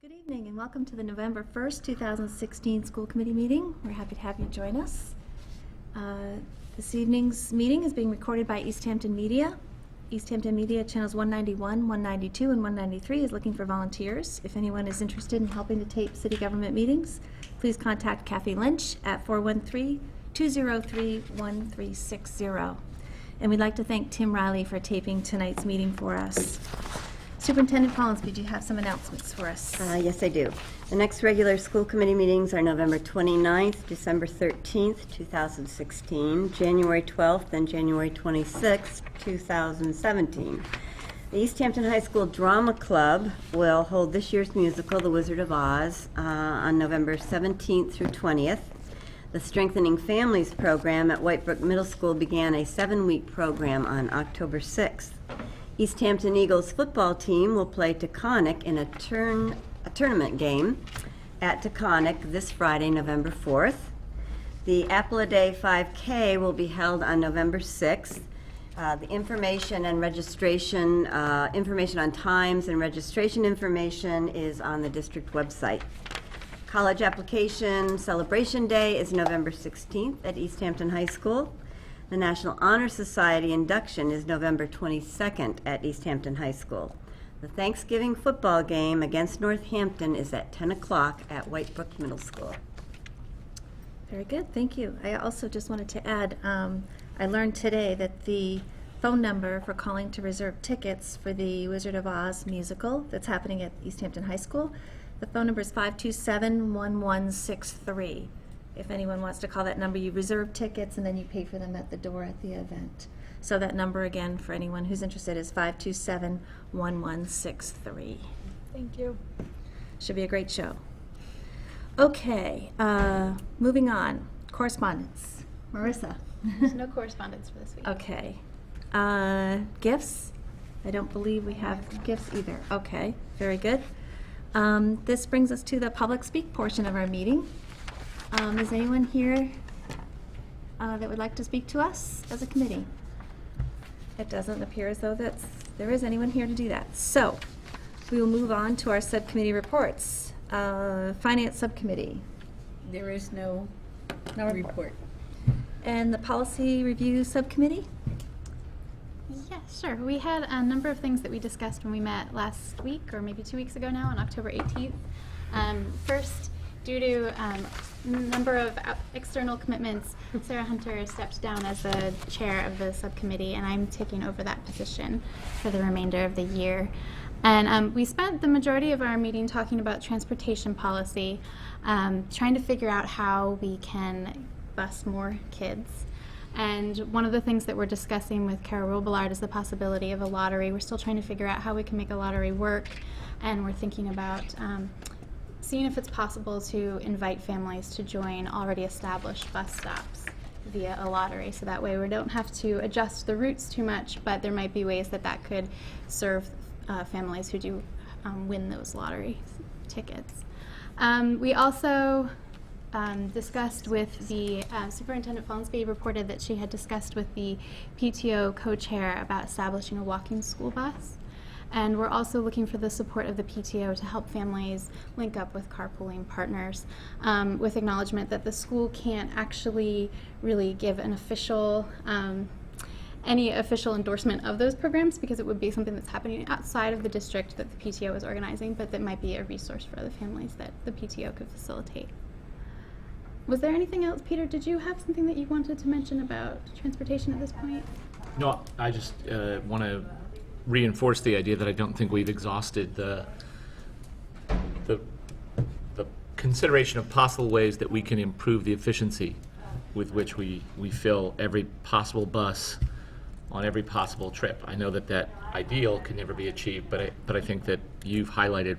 Good evening and welcome to the November 1st, 2016 School Committee meeting. We're happy to have you join us. This evening's meeting is being recorded by East Hampton Media. East Hampton Media channels 191, 192, and 193 is looking for volunteers. If anyone is interested in helping to tape city government meetings, please contact Kathy Lynch at 413-203-1360. And we'd like to thank Tim Riley for taping tonight's meeting for us. Superintendent Pollinsby, do you have some announcements for us? Yes, I do. The next regular school committee meetings are November 29th, December 13th, 2016, January 12th, and January 26th, 2017. The East Hampton High School Drama Club will hold this year's musical, The Wizard of Oz, on November 17th through 20th. The Strengthening Families program at Whitebrook Middle School began a 7-week program on October 6th. East Hampton Eagles football team will play Taconic in a tournament game at Taconic this Friday, November 4th. The Apple a Day 5K will be held on November 6th. The information and registration, information on times and registration information is on the district website. College Application Celebration Day is November 16th at East Hampton High School. The National Honor Society induction is November 22nd at East Hampton High School. The Thanksgiving football game against Northampton is at 10 o'clock at Whitebrook Middle School. Very good, thank you. I also just wanted to add, I learned today that the phone number for calling to reserve tickets for the Wizard of Oz musical that's happening at East Hampton High School, the phone number is 527-1163. If anyone wants to call that number, you reserve tickets and then you pay for them at the door at the event. So that number again for anyone who's interested is 527-1163. Thank you. Should be a great show. Okay, moving on. Correspondence. Marissa. There's no correspondence for this week. Okay. Gifts? I don't believe we have gifts either. Okay, very good. This brings us to the public speak portion of our meeting. Is anyone here that would like to speak to us as a committee? It doesn't appear as though there is anyone here to do that. So we will move on to our subcommittee reports. Finance Subcommittee. There is no report. And the Policy Review Subcommittee? Yeah, sure. We had a number of things that we discussed when we met last week, or maybe 2 weeks ago now, on October 18th. First, due to a number of external commitments, Sarah Hunter stepped down as the chair of the subcommittee, and I'm taking over that position for the remainder of the year. And we spent the majority of our meeting talking about transportation policy, trying to figure out how we can bus more kids. And one of the things that we're discussing with Carol Robillard is the possibility of a lottery. We're still trying to figure out how we can make a lottery work, and we're thinking about seeing if it's possible to invite families to join already established bus stops via a lottery, so that way we don't have to adjust the routes too much, but there might be ways that that could serve families who do win those lottery tickets. We also discussed with the Superintendent Pollinsby reported that she had discussed with the PTO co-chair about establishing a walking school bus. And we're also looking for the support of the PTO to help families link up with carpooling partners, with acknowledgement that the school can't actually really give an official, any official endorsement of those programs, because it would be something that's happening outside of the district that the PTO is organizing, but that might be a resource for other families that the PTO could facilitate. Was there anything else, Peter? Did you have something that you wanted to mention about transportation at this point? No, I just want to reinforce the idea that I don't think we've exhausted the consideration of possible ways that we can improve the efficiency with which we fill every possible bus on every possible trip. I know that ideal can never be achieved, but I think that you've highlighted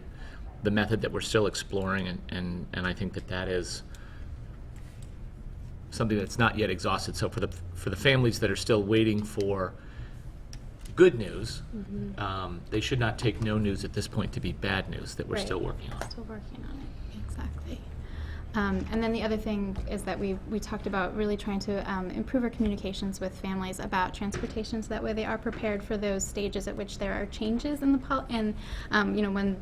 the method that we're still exploring, and I think that is something that's not yet exhausted. So for the families that are still waiting for good news, they should not take no news at this point to be bad news that we're still working on. Still working on it, exactly. And then the other thing is that we talked about really trying to improve our communications with families about transportation, so that way they are prepared for those stages at which there are changes in the when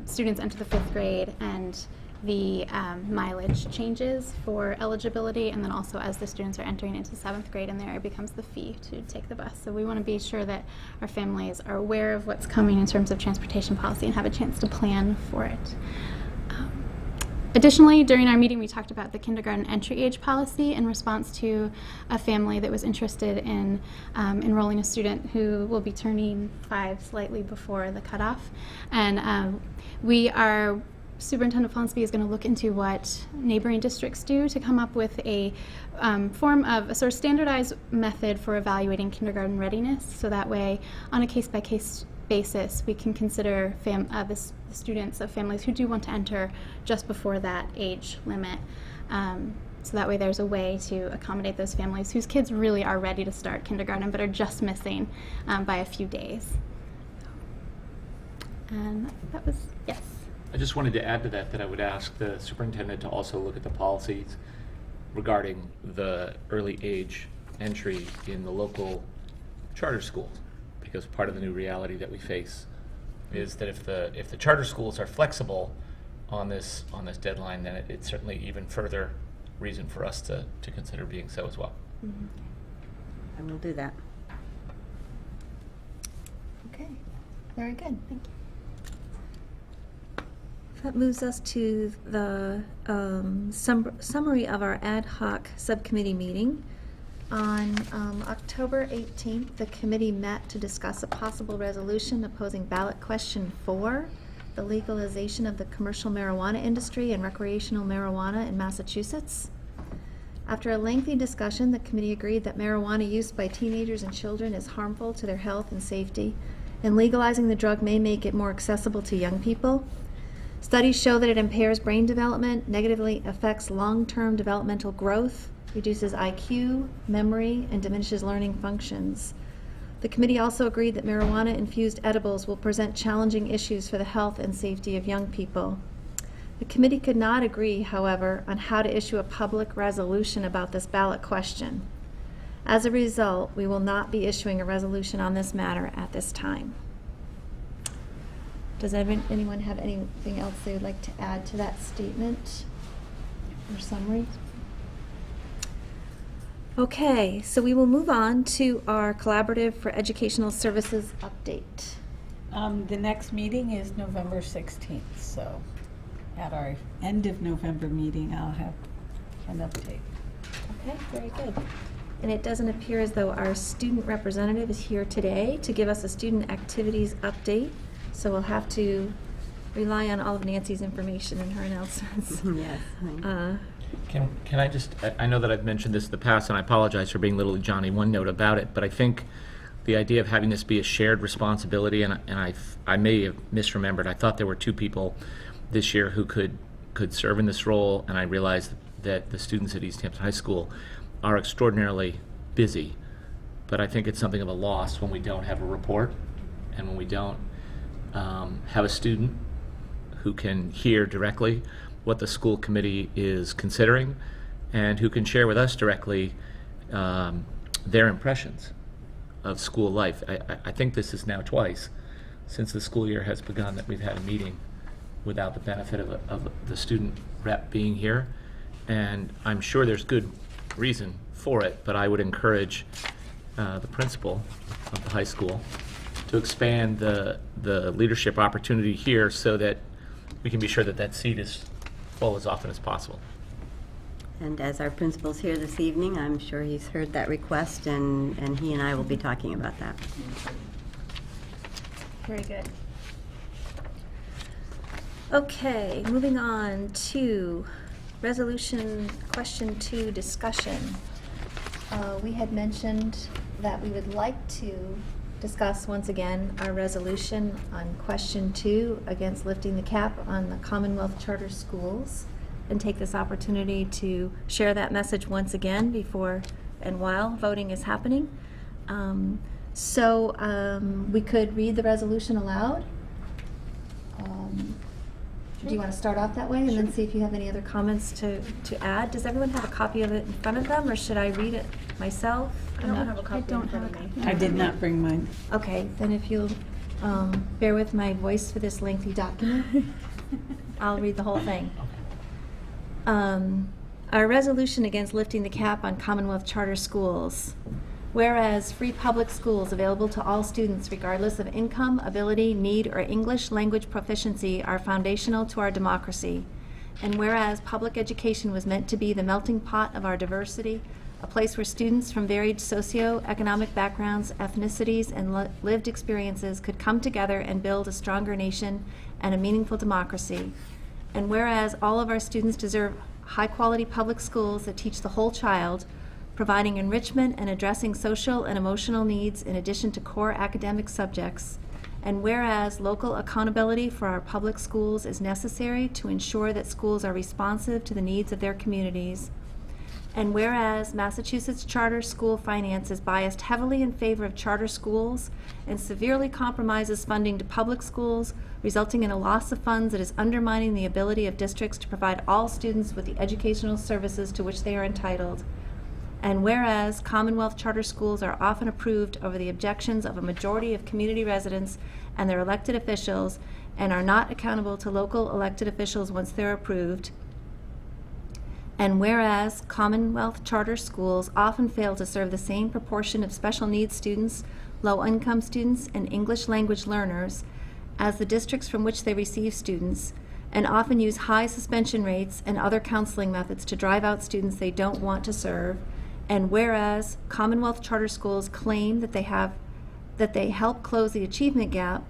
students enter the 5th grade and the mileage changes for eligibility, and then also as the students are entering into 7th grade and there becomes the fee to take the bus. So we want to be sure that our families are aware of what's coming in terms of transportation policy and have a chance to plan for it. Additionally, during our meeting, we talked about the kindergarten entry age policy in response to a family that was interested in enrolling a student who will be turning 5 slightly before the cutoff. And Superintendent Fonsby is going to look into what neighboring districts do to come up with a form of a sort of standardized method for evaluating kindergarten readiness. So that way, on a case-by-case basis, we can consider the students of families who do want to enter just before that age limit. So that way there's a way to accommodate those families whose kids really are ready to start kindergarten but are just missing by a few days. And that was, yes. I just wanted to add to that I would ask the superintendent to also look at the policies regarding the early age entry in the local charter schools, because part of the new reality that we face is that if the charter schools are flexible on this deadline, then it's certainly even further reason for us to consider being so as well. Mm-hmm. I will do that. Okay, very good. Thank you. That moves us to the summary of our ad hoc subcommittee meeting. On October 18th, the committee met to discuss a possible resolution opposing ballot question 4, the legalization of the commercial marijuana industry and recreational marijuana in Massachusetts. After a lengthy discussion, the committee agreed that marijuana use by teenagers and children is harmful to their health and safety, and legalizing the drug may make it more accessible to young people. Studies show that it impairs brain development, negatively affects long-term developmental growth, reduces IQ, memory, and diminishes learning functions. The committee also agreed that marijuana-infused edibles will present challenging issues for the health and safety of young people. The committee could not agree, however, on how to issue a public resolution about this ballot question. As a result, we will not be issuing a resolution on this matter at this time. Does anyone have anything else they would like to add to that statement or summary? Okay, so we will move on to our Collaborative for Educational Services update. The next meeting is November 16th, so at our end of November meeting, I'll have an update. Okay, very good. And it doesn't appear as though our student representative is here today to give us a student activities update, so we'll have to rely on all of Nancy's information in her announcements. Yes. Can I just, I know that I've mentioned this in the past, and I apologize for being little Johnny one note about it, but I think the idea of having this be a shared responsibility, and I may have misremembered, I thought there were 2 people this year who could serve in this role, and I realized that the students at East Hampton High School are extraordinarily busy, but I think it's something of a loss when we don't have a report, and when we don't have a student who can hear directly what the school committee is considering and who can share with us directly their impressions of school life. I think this is now twice since the school year has begun that we've had a meeting without the benefit of the student rep being here, and I'm sure there's good reason for it, but I would encourage the principal of the high school to expand the leadership opportunity here so that we can be sure that that seat is full as often as possible. And as our principal's here this evening, I'm sure he's heard that request, and he and I will be talking about that. Very good. Okay, moving on to resolution question 2 discussion. We had mentioned that we would like to discuss once again our resolution on question 2 against lifting the cap on the Commonwealth charter schools, and take this opportunity to share that message once again before and while voting is happening. We could read the resolution aloud. Do you want to start off that way and then see if you have any other comments to add? Does everyone have a copy of it in front of them, or should I read it myself? I don't have a copy in front of me. I did not bring mine. Okay, then if you'll Bear with my voice for this lengthy document. I'll read the whole thing. Our resolution against lifting the cap on Commonwealth charter schools. Whereas free public schools available to all students regardless of income, ability, need, or English language proficiency are foundational to our democracy. And whereas public education was meant to be the melting pot of our diversity, a place where students from varied socio-economic backgrounds, ethnicities, and lived experiences could come together and build a stronger nation and a meaningful democracy. And whereas all of our students deserve high-quality public schools that teach the whole child, providing enrichment and addressing social and emotional needs in addition to core academic subjects. And whereas local accountability for our public schools is necessary to ensure that schools are responsive to the needs of their communities. And whereas Massachusetts charter school finance is biased heavily in favor of charter schools and severely compromises funding to public schools, resulting in a loss of funds that is undermining the ability of districts to provide all students with the educational services to which they are entitled. And whereas Commonwealth charter schools are often approved over the objections of a majority of community residents and their elected officials and are not accountable to local elected officials once they're approved. And whereas Commonwealth charter schools often fail to serve the same proportion of special needs students, low-income students, and English language learners as the districts from which they receive students, and often use high suspension rates and other counseling methods to drive out students they don't want to serve. And whereas Commonwealth charter schools claim that they help close the achievement gap,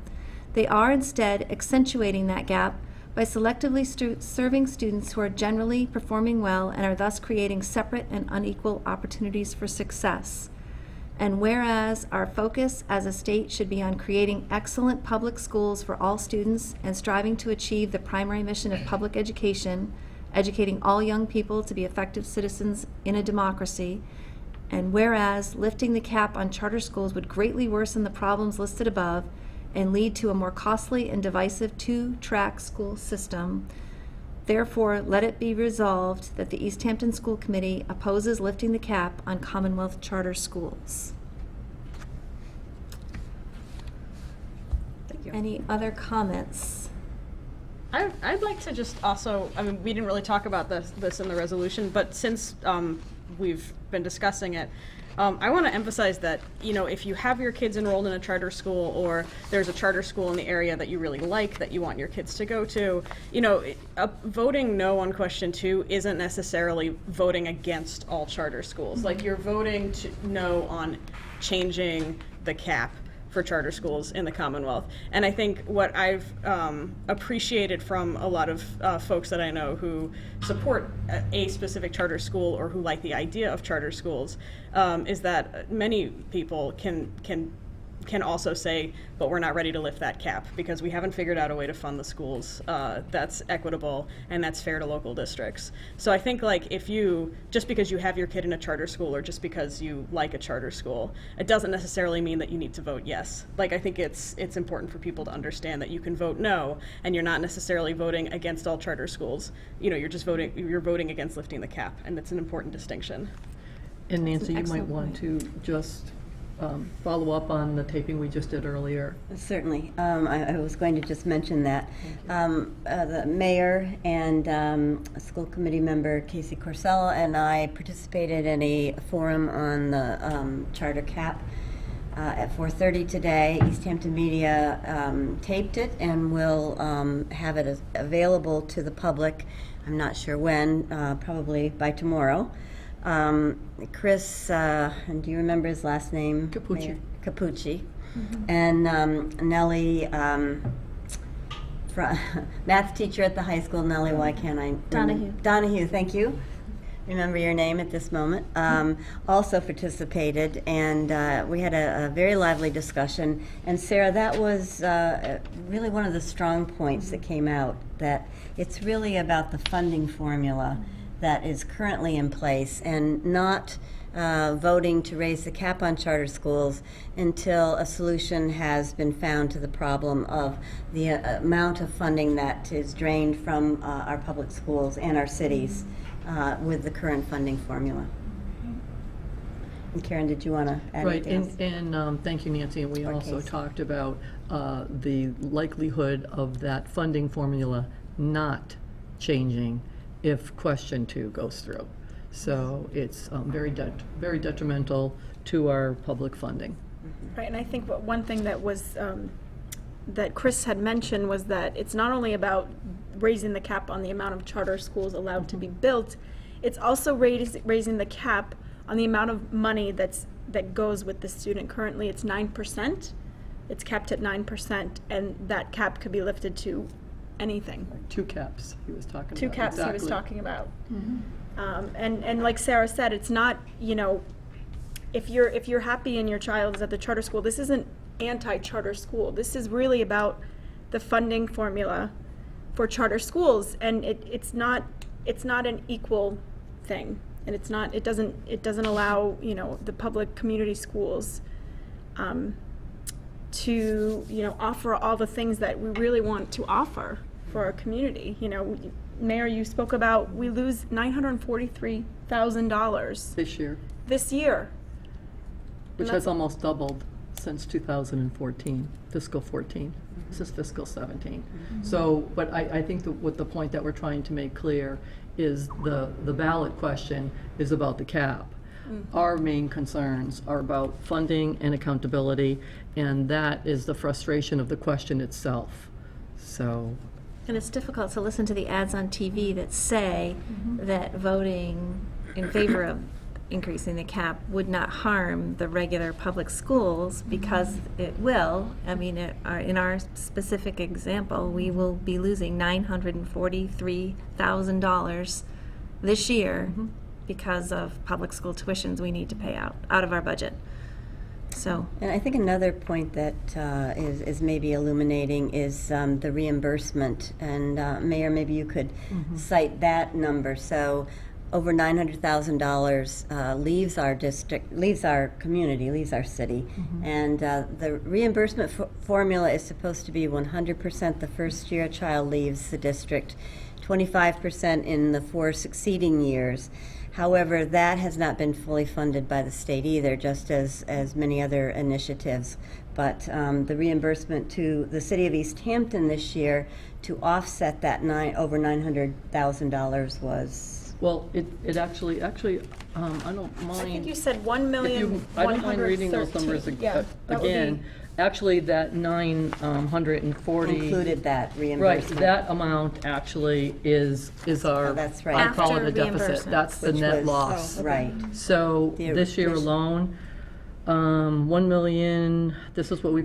they are instead accentuating that gap by selectively serving students who are generally performing well and are thus creating separate and unequal opportunities for success. And whereas our focus as a state should be on creating excellent public schools for all students and striving to achieve the primary mission of public education, educating all young people to be effective citizens in a democracy, and whereas lifting the cap on charter schools would greatly worsen the problems listed above and lead to a more costly and divisive two-track school system, therefore let it be resolved that the East Hampton School Committee opposes lifting the cap on Commonwealth charter schools. Thank you. Any other comments? I'd like to just also, I mean, we didn't really talk about this in the resolution, but since we've been discussing it, I want to emphasize that, you know, if you have your kids enrolled in a charter school or there's a charter school in the area that you really like, that you want your kids to go to, you know, voting no on question 2 isn't necessarily voting against all charter schools. Like, you're voting no on changing the cap for charter schools in the Commonwealth. And I think what I've appreciated from a lot of folks that I know who support a specific charter school or who like the idea of charter schools is that many people can also say, but we're not ready to lift that cap because we haven't figured out a way to fund the schools that's equitable and that's fair to local districts. So I think, like, if you, just because you have your kid in a charter school or just because you like a charter school, it doesn't necessarily mean that you need to vote yes. Like, I think it's important for people to understand that you can vote no and you're not necessarily voting against all charter schools. You know, you're voting against lifting the cap, and it's an important distinction. And Nancy, you might excellent want to just follow up on the taping we just did earlier. Certainly. I was going to just mention that. The mayor and school committee member Casey Corsell and I participated in a forum on the charter cap at 4:30 today. East Hampton Media taped it and will have it available to the public. I'm not sure when, probably by tomorrow. Chris, and do you remember his last name? Capucci. Mayor? Capucci. And Nellie, math teacher at the high school. Nellie, why can't I? Donahue. Donahue, thank you. Remember your name at this moment. Also participated, and we had a very lively discussion. And Sarah, that was really one of the strong points that came out, that it's really about the funding formula that is currently in place and not voting to raise the cap on charter schools until a solution has been found to the problem of the amount of funding that is drained from our public schools and our cities with the current funding formula. And Karen, did you want to add Right, anything else? and thank you, Nancy. And we Or also Casey. talked about the likelihood of that funding formula not changing if question 2 goes through. So it's very detrimental to our public funding. Right, and I think one thing that was, that Chris had mentioned was that it's not only about raising the cap on the amount of charter schools allowed to be built, it's also raising the cap on the amount of money that goes with the student. Currently, it's 9%. It's capped at 9%, and that cap could be lifted to anything. 2 caps he was talking about. 2 caps he was Exactly. talking about. And like Sarah said, it's not, you know, if you're happy and your child is at the charter school, this isn't anti-charter school. This is really about the funding formula for charter schools, and it's not an equal thing, and it doesn't allow, you know, the public community schools to, you know, offer all the things that we really want to offer for our community. You know, Mayor, you spoke about we lose $943,000 This year, which And has almost doubled since 2014, fiscal 14. This is fiscal 17. So, but I think what the point that we're trying to make clear is the ballot question is about the cap. Our main concerns are about funding and accountability, and that is the frustration of the question itself. So, And it's difficult to listen to the ads on TV that say that voting in favor of increasing the cap would not harm the regular public schools, because it will. I mean, in our specific example, we will be losing $943,000 this year because of public school tuitions we need to pay out of our budget. So, And I think another point that is maybe illuminating is the reimbursement. And Mayor, maybe you could cite that number. So over $900,000 leaves our district, leaves our community, leaves our city. And the reimbursement formula is supposed to be 100% the first year a child leaves the district, 25% in the 4 succeeding years. However, that has not been fully funded by the state either, just as many other initiatives. But the reimbursement to the city of East Hampton this year to offset that over $900,000 was. well, it actually, I don't mind. I think you said 1,113,000. I don't mind reading those numbers Yeah, that would again. be- Actually, that 940. Included that Right, reimbursement. that amount actually is our. Oh, that's right. I call After it a deficit. reimbursements. That's the Which net was- loss. Right. So The this year original- alone, 1 million, this is what we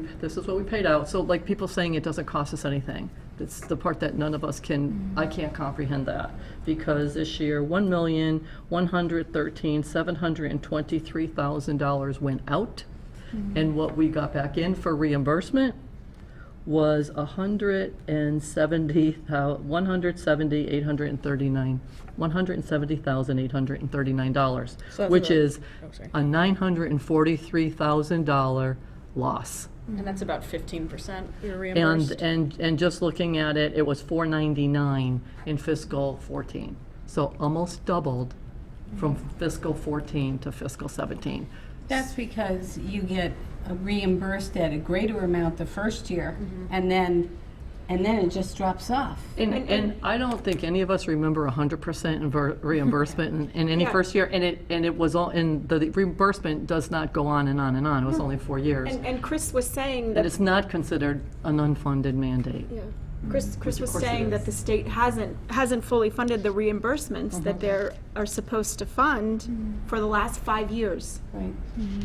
paid out. So like people saying it doesn't cost us anything. It's the part that none of us I can't comprehend that. Because this year, $1,113,723,000 went out. And what we got back in for reimbursement was $170,839, So that's which about- is oh, sorry. a $943,000 loss. And that's about 15% you're reimbursed. And just looking at it, it was $499 in fiscal 14. So almost doubled from fiscal 14 to fiscal 17. That's because you get reimbursed at a greater amount the first year, and then it just drops off. And I don't think any of us remember 100% reimbursement in any Yeah. first year, and it was all, and the reimbursement does not go on and on and on. It was only 4 years. And Chris was saying And that, it's not considered an unfunded mandate. yeah, Chris was course it saying that is. the state hasn't fully funded the reimbursements that they are supposed to fund for the last 5 years. Right.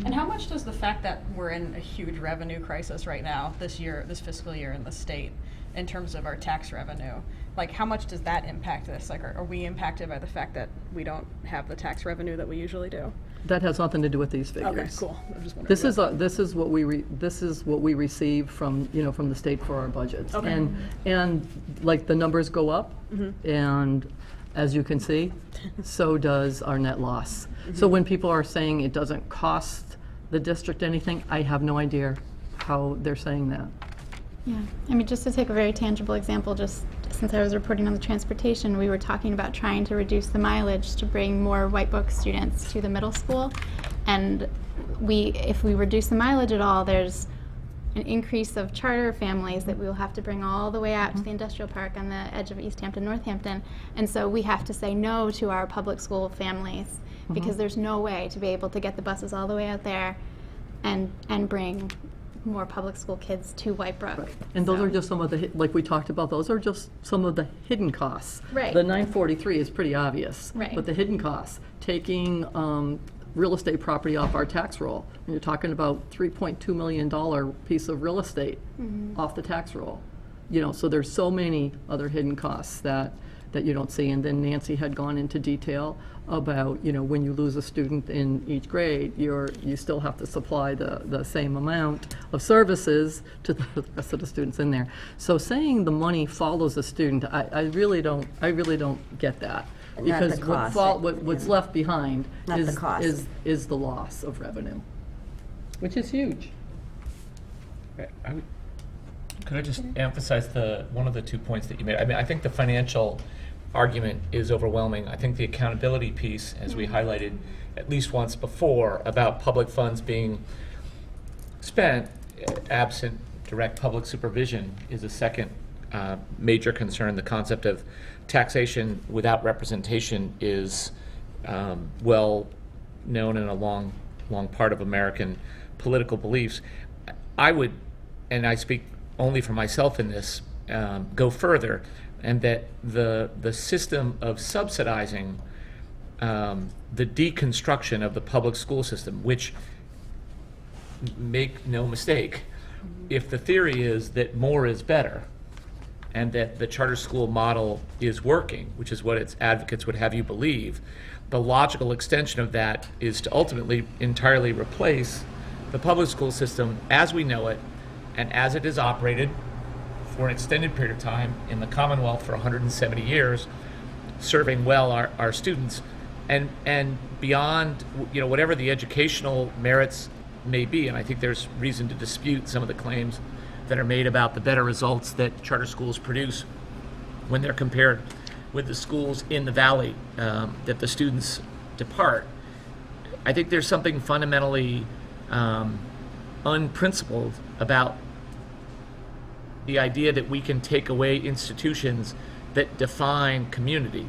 And how much does the fact that we're in a huge revenue crisis right now, this fiscal year in the state, in terms of our tax revenue, like how much does that impact this? Like, are we impacted by the fact that we don't have the tax revenue that we usually do? That has nothing to do with these figures. Okay, cool. I'm just wondering. This is what we receive from from the state for our budgets. Okay. And like the numbers go up, and as you can see, so does our net loss. So when people are saying it doesn't cost the district anything, I have no idea how they're saying that. Yeah, I mean, just to take a very tangible example, just since I was reporting on the transportation, we were talking about trying to reduce the mileage to bring more White Book students to the middle school. And if we reduce the mileage at all, there's an increase of charter families that we will have to bring all the way out to the industrial park on the edge of East Hampton, Northampton. And so we have to say no to our public school families because there's no way to be able to get the buses all the way out there and bring more public school kids to White Brook. And those So- are just some of the, like we talked about, those are just some of the hidden costs. Right. The 943 is pretty obvious. Right. But the hidden costs, taking real estate property off our tax roll, and you're talking about $3.2 million piece of real estate off the tax roll. You know, so there's so many other hidden costs that you don't see. And then Nancy had gone into detail about, you know, when you lose a student in each grade, you still have to supply the same amount of services to the rest of the students in there. So saying the money follows the student, I really don't get that. Not the Because cost, what's left behind Not the is, cost. is the loss of revenue, which is huge. Could I just emphasize one of the 2 points that you made? I mean, I think the financial argument is overwhelming. I think the accountability piece, as we highlighted at least once before, about public funds being spent absent direct public supervision is a second major concern. The concept of taxation without representation is well known in a long part of American political beliefs. I would, and I speak only for myself in this, go further, and that the system of subsidizing the deconstruction of the public school system, which, make no mistake, if the theory is that more is better, and that the charter school model is working, which is what its advocates would have you believe, the logical extension of that is to ultimately entirely replace the public school system as we know it and as it is operated for an extended period of time in the Commonwealth for 170 years, serving well our students, and beyond, you know, whatever the educational merits may be. And I think there's reason to dispute some of the claims that are made about the better results that charter schools produce when they're compared with the schools in the valley that the students depart. I think there's something fundamentally unprincipled about the idea that we can take away institutions that define community.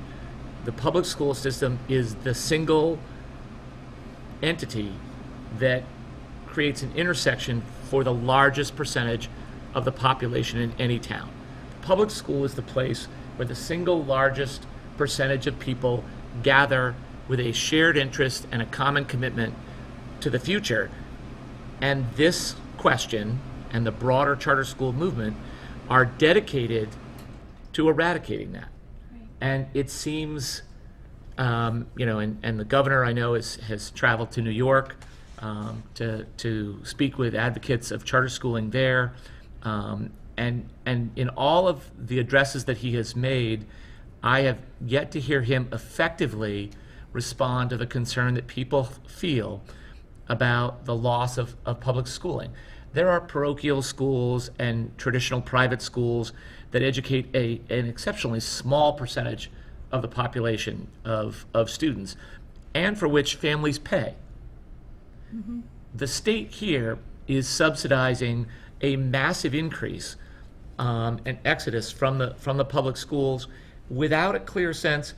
The public school system is the single entity that creates an intersection for the largest percentage of the population in any town. The public school is the place where the single largest percentage of people gather with a shared interest and a common commitment to the future. And this question and the broader charter school movement are dedicated to eradicating that. Right. And it seems, you know, and the governor I know has traveled to New York to speak with advocates of charter schooling there. And in all of the addresses that he has made, I have yet to hear him effectively respond to the concern that people feel about the loss of public schooling. There are parochial schools and traditional private schools that educate an exceptionally small percentage of the population of students, and for which families pay. Mm-hmm. The state here is subsidizing a massive increase and exodus from the public schools without a clear sense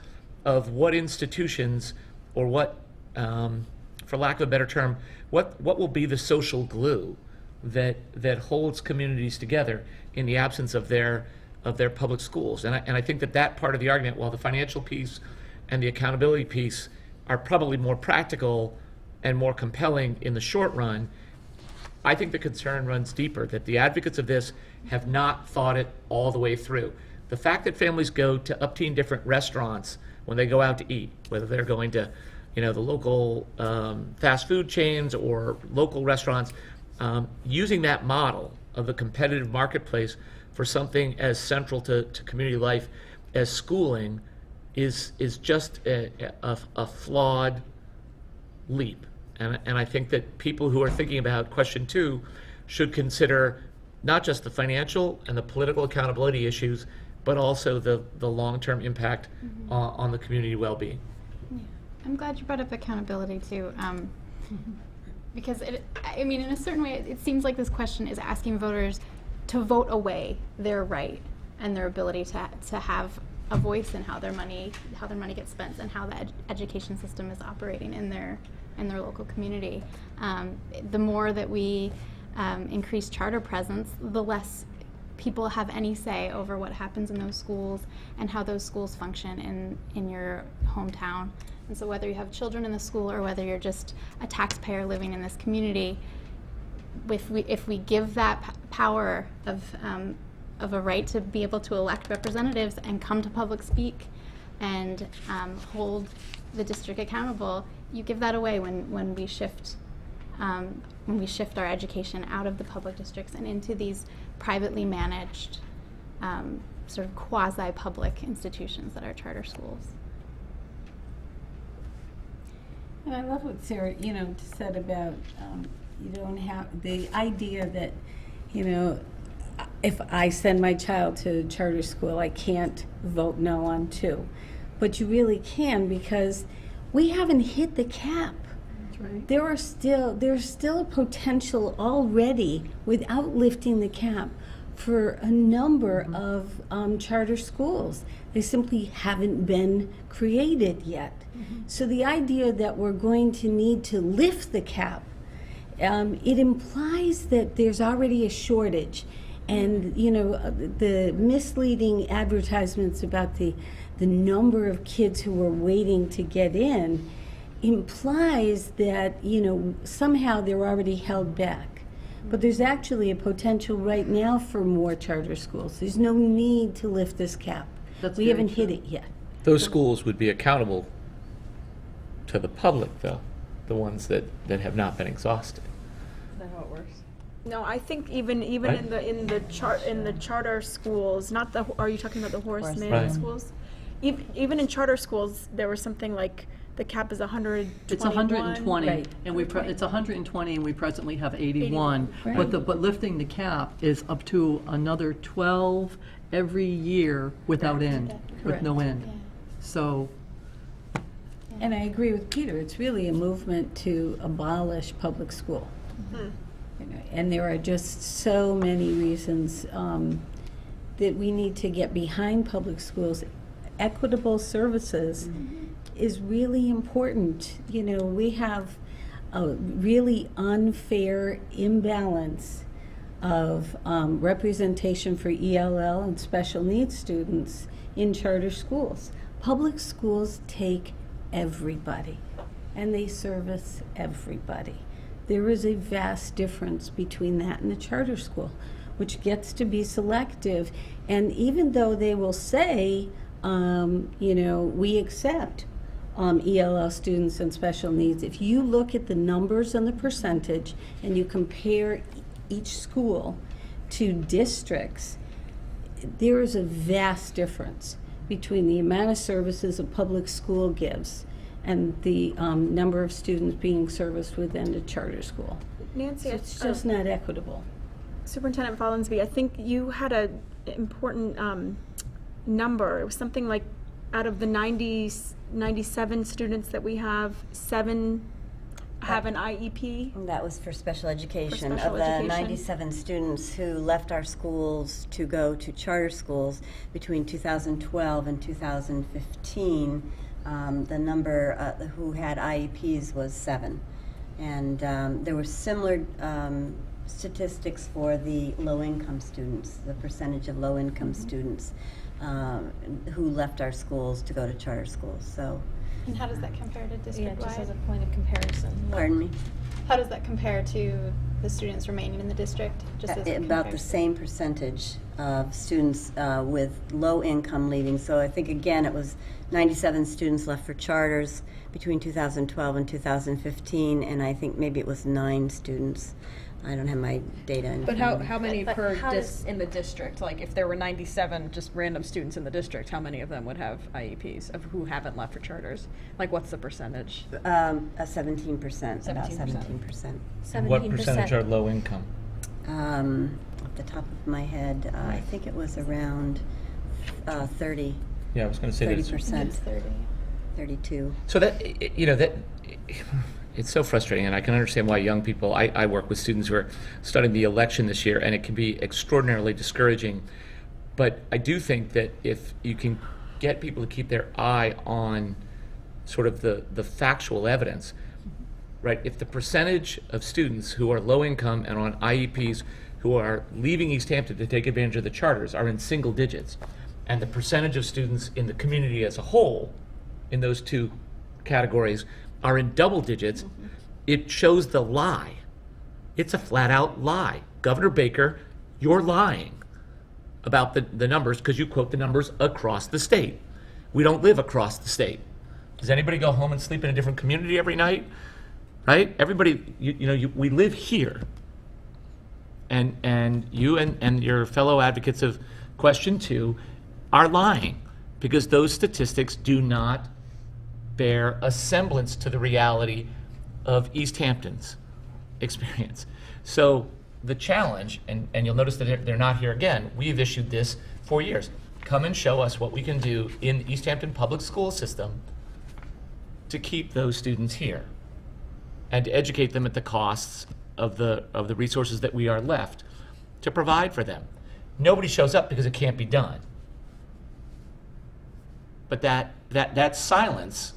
of what institutions or what, for lack of a better term, what will be the social glue that holds communities together in the absence of their public schools. And I think that part of the argument, while the financial piece and the accountability piece are probably more practical and more compelling in the short run, I think the concern runs deeper, that the advocates of this have not thought it all the way through. The fact that families go to upteen different restaurants when they go out to eat, whether they're going to, you know, the local fast food chains or local restaurants, using that model of the competitive marketplace for something as central to community life as schooling is just a flawed leap. And I think that people who are thinking about question 2 should consider not just the financial and the political accountability issues, but also the long-term impact on the community well-being. Yeah. I'm glad you brought up accountability too. because I mean, in a certain way, it seems like this question is asking voters to vote away their right and their ability to have a voice in how their money gets spent and how the education system is operating in their local community. The more that we increase charter presence, the less people have any say over what happens in those schools and how those schools function in your hometown. And so whether you have children in the school or whether you're just a taxpayer living in this community, if we give that power of a right to be able to elect representatives and come to public speak and hold the district accountable, you give that away when we shift our education out of the public districts and into these privately managed sort of quasi-public institutions that are charter schools. And I love what Sarah, said about you don't have the idea that, if I send my child to charter school, I can't vote no on 2. But you really can, because we haven't hit the cap. That's right. There's still potential already without lifting the cap for a number of charter schools. They simply haven't been created yet. So the idea that we're going to need to lift the cap, it implies that there's already a shortage. And, the misleading advertisements about the number of kids who are waiting to get in implies that, somehow they're already held back. But there's actually a potential right now for more charter schools. There's no need to lift this cap. That's We very haven't hit true. it yet. Those schools would be accountable to the public, though, the ones that have not been exhausted. Is that how it works? No, I think even Right. in the charter schools, not the, are you talking about the Horace Mann Right. schools? Even in charter schools, there was something like the cap is 121. It's 120, Right. and it's 120, and we presently have 81. Right. But lifting the cap is up to another 12 every year without end, with no end. Yeah. So, And I agree with Peter, it's really a movement to abolish public school. And there are just so many reasons that we need to get behind public schools. Equitable services is really important. We have a really unfair imbalance of representation for ELL and special needs students in charter schools. Public schools take everybody, and they service everybody. There is a vast difference between that and a charter school, which gets to be selective. And even though they will say, we accept ELL students and special needs, if you look at the numbers and the percentage and you compare each school to districts, there is a vast difference between the amount of services a public school gives and the number of students being serviced within a charter school. Nancy, So it's just not equitable. Superintendent Follinsby, I think you had an important number. It was something like out of the 97 students that we have, 7 have an IEP. That was for special education. special Of the education. 97 students who left our schools to go to charter schools between 2012 and 2015, the number who had IEPs was 7. And there were similar statistics for the low-income students, the percentage of low-income students who left our schools to go to charter schools. So, And how does that compare to Yeah, district-wide? just as a point of comparison. pardon me? How does that compare to the students remaining in the district? Just as a About the comparison? same percentage of students with low income leaving. So I think, again, it was 97 students left for charters between 2012 and 2015, and I think maybe it was 9 students. I don't have my data in But front of me. how many But per how in the district? Like, if there were 97 just random students in the district, how many of them would have IEPs of who haven't left for charters? Like, what's the percentage? 17%, about 17%. What percentage are low income? Off the top of my head, I think it was around 30, Yeah, I was going to say that. 30%, It's 30. 32. So that, it's so frustrating, and I can understand why young people, I work with students who are studying the election this year, and it can be extraordinarily discouraging. But I do think that if you can get people to keep their eye on sort of the factual evidence, right? If the percentage of students who are low income and on IEPs who are leaving East Hampton to take advantage of the charters are in single digits, and the percentage of students in the community as a whole in those two categories are in double digits, it shows the lie. It's a flat out lie. Governor Baker, you're lying about the numbers because you quote the numbers across the state. We don't live across the state. Does anybody go home and sleep in a different community every night? Right? Everybody, we live here. And you and your fellow advocates of question 2 are lying because those statistics do not bear a semblance to the reality of East Hampton's experience. So the challenge, and you'll notice that they're not here again, we've issued this for years. Come and show us what we can do in the East Hampton public school system to keep those students here and to educate them at the costs of the resources that we are left to provide for them. Nobody shows up because it can't be done. But that silence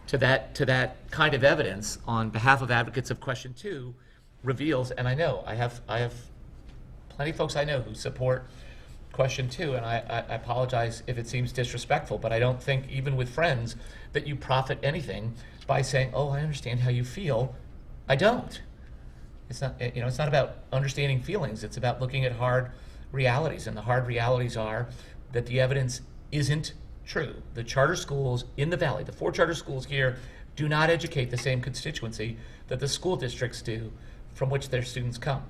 to that kind of evidence on behalf of advocates of question 2 reveals, and I know I have plenty of folks I know who support question 2, and I apologize if it seems disrespectful, but I don't think even with friends that you profit anything by saying, oh, I understand how you feel. I don't. It's not, it's not about understanding feelings. It's about looking at hard realities, and the hard realities are that the evidence isn't true. The charter schools in the Valley, the 4 charter schools here, do not educate the same constituency that the school districts do from which their students come.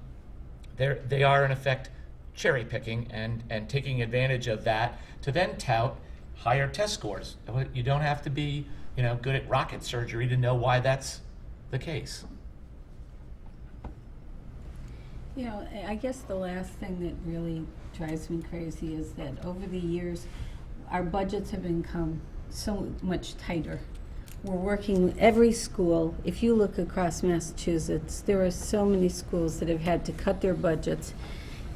They are, in effect, cherry picking and taking advantage of that to then tout higher test scores. You don't have to be good at rocket surgery to know why that's the case. I guess the last thing that really drives me crazy is that over the years, our budgets have become so much tighter. We're working every school. If you look across Massachusetts, there are so many schools that have had to cut their budgets.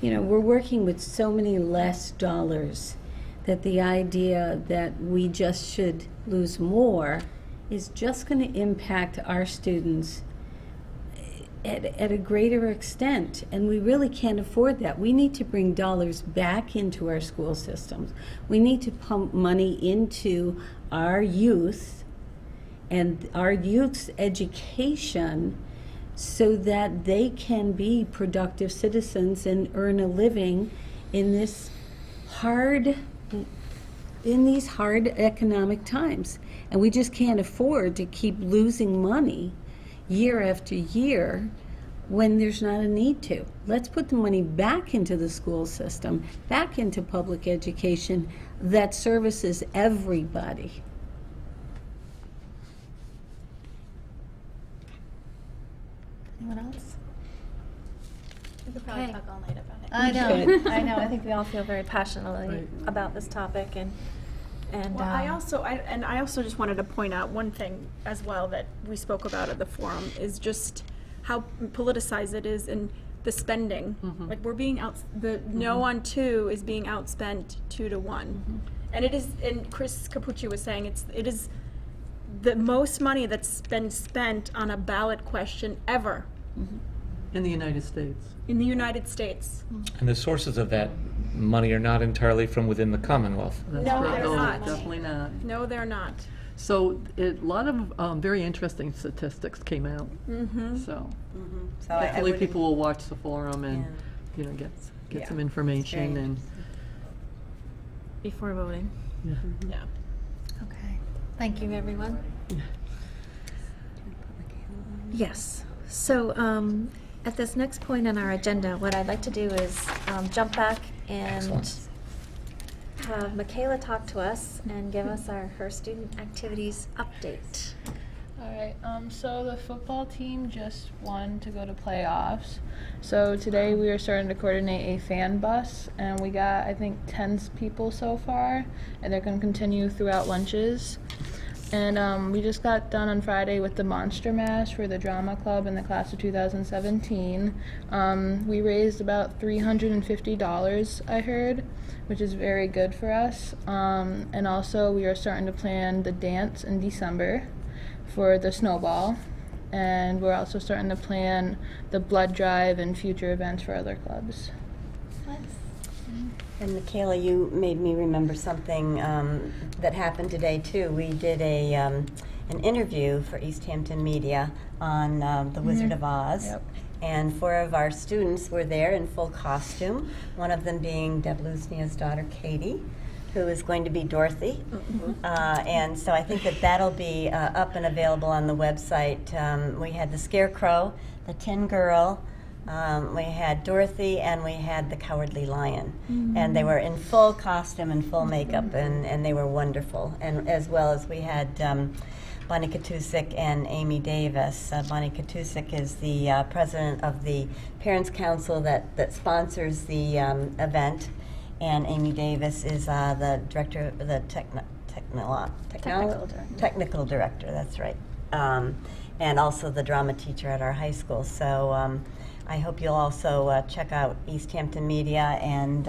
We're working with so many less dollars that the idea that we just should lose more is just going to impact our students at a greater extent, and we really can't afford that. We need to bring dollars back into our school systems. We need to pump money into our youth and our youth's education so that they can be productive citizens and earn a living in these hard economic times. And we just can't afford to keep losing money year after year when there's not a need to. Let's put the money back into the school system, back into public education that services everybody. Anyone else? We could probably Okay. talk all night about it. I know. Good. I know. I think we all feel very passionately Right. about this topic, and Well, I also just wanted to point out one thing as well that we spoke about at the forum is just how politicized it is in the spending. Like we're being no on 2 is being outspent 2 to 1. And it is, and Chris Capucci was saying it is the most money that's been spent on a ballot question ever In the United States. in the United States. And the sources of that money are not entirely from within the Commonwealth. That's No, right. they're Oh, not. definitely not. No, they're not. So a lot of very interesting statistics came out. So So I hopefully would- people will watch the forum and, get Yeah. some information Very and, before voting. Yeah. Okay. Thank you, everyone. Yes. So at this next point on our agenda, what I'd like to do is jump back and Excellent. have Michaela talk to us and give us her student activities update. All right. So the football team just won to go to playoffs. So today we are starting to coordinate a fan bus, and we got, I think, 10 people so far, and they're going to continue throughout lunches. And we just got done on Friday with the Monster Mash for the Drama Club in the class of 2017. We raised about $350, I heard, which is very good for us. And also we are starting to plan the dance in December for the snowball. And we're also starting to plan the blood drive and future events for other clubs. And Michaela, you made me remember something that happened today too. We did an interview for East Hampton Media on The Wizard of Oz. Yep. And 4 of our students were there in full costume, one of them being Deb Lusnia's daughter, Katie, who is going to be Dorothy. And so I think that'll be up and available on the website. We had the Scarecrow, the Tin Girl, we had Dorothy, and we had the Cowardly Lion. And they were in full costume and full makeup, and they were wonderful. And as well as we had Bonnie Katusik and Amy Davis. Bonnie Katusik is the president of the Parents Council that sponsors the event, and Amy Davis is the director, the technical director. That's right, and also the drama teacher at our high school. So I hope you'll also check out East Hampton Media and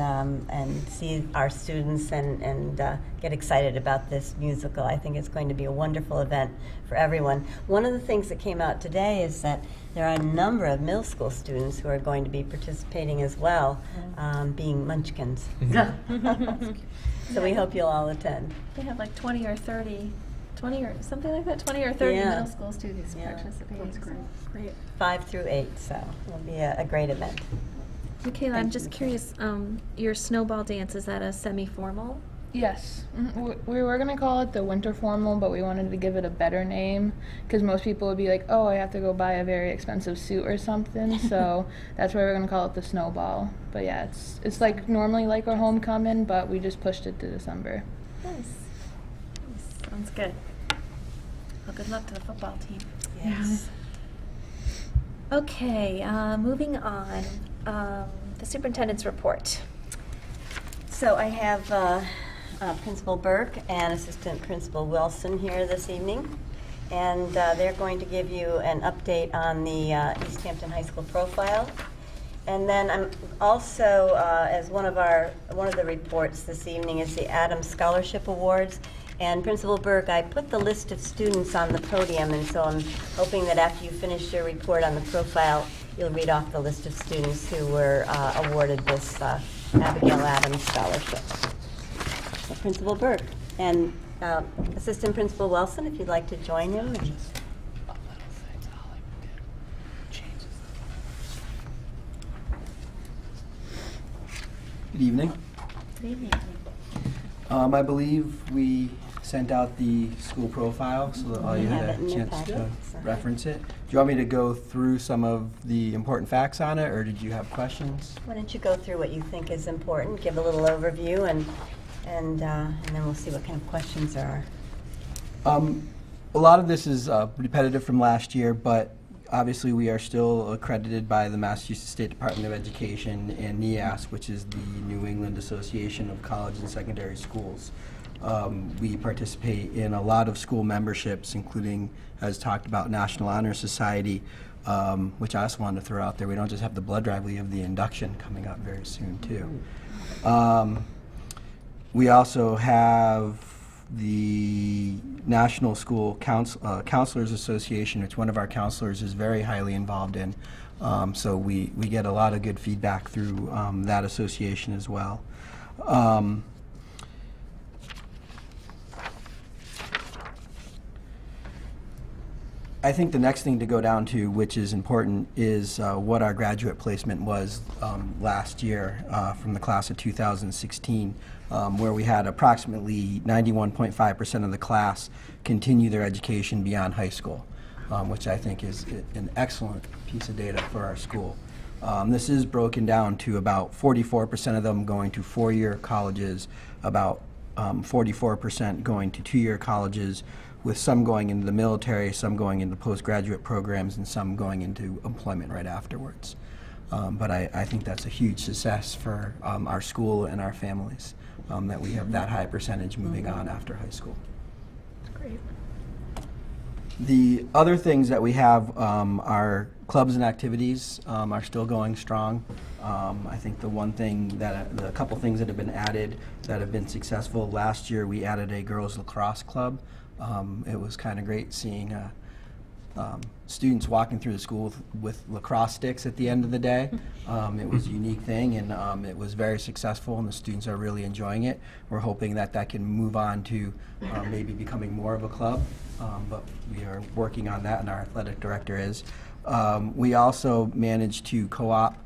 see our students and get excited about this musical. I think it's going to be a wonderful event for everyone. One of the things that came out today is that there are a number of middle school students who are going to be participating as well, being munchkins. So we hope you'll all attend. They have like 20 or 30, 20 or something like that, 20 or 30 Yeah. middle school students participating. That's great. Great. 5 through 8, so it'll be a great event. Michaela, I'm Thank just you. curious, your snowball dance, is that a semi-formal? Yes. We were going to call it the winter formal, but we wanted to give it a better name because most people would be like, oh, I have to go buy a very expensive suit or something. So that's why we're going to call it the snowball. But yeah, it's like normally like our homecoming, but we just pushed it to December. Nice. Sounds good. Well, good luck to the football team. Yes. Okay, moving on. The superintendent's report. So I have Principal Burke and Assistant Principal Wilson here this evening, and they're going to give you an update on the East Hampton High School profile. And then I'm also, as one of the reports this evening is the Adams Scholarship Awards. And Principal Burke, I put the list of students on the podium, and so I'm hoping that after you finish your report on the profile, you'll read off the list of students who were awarded this Abigail Adams Scholarship. So Principal Burke and Assistant Principal Wilson, if you'd like to join him. Good evening. Good evening. I believe we sent out the school profile so that all you have had it in a your chance to packets. reference it. Do you want me to go through some of the important facts on it, or did you have questions? Why don't you go through what you think is important, give a little overview, and then we'll see what kind of questions there are. A lot of this is repetitive from last year, but obviously we are still accredited by the Massachusetts State Department of Education and NEAS, which is the New England Association of College and Secondary Schools. We participate in a lot of school memberships, including, as talked about, National Honor Society, which I also wanted to throw out there. We don't just have the blood drive, we have the induction coming up very soon, too. We also have the National School Counselors Association, which one of our counselors is very highly involved in. So we get a lot of good feedback through that association as well. I think the next thing to go down to, which is important, is what our graduate placement was last year from the class of 2016, where we had approximately 91.5% of the class continue their education beyond high school, which I think is an excellent piece of data for our school. This is broken down to about 44% of them going to four-year colleges, about 44% going to two-year colleges, with some going into the military, some going into postgraduate programs, and some going into employment right afterwards. But I think that's a huge success for our school and our families, that we have that high percentage moving on after high school. Great. The other things that we have are clubs and activities are still going strong. I think the couple things that have been added that have been successful. Last year we added a girls lacrosse club. It was kind of great seeing students walking through the school with lacrosse sticks at the end of the day. It was a unique thing, and it was very successful, and the students are really enjoying it. We're hoping that that can move on to maybe becoming more of a club, but we are working on that, and our athletic director is. We also managed to co-op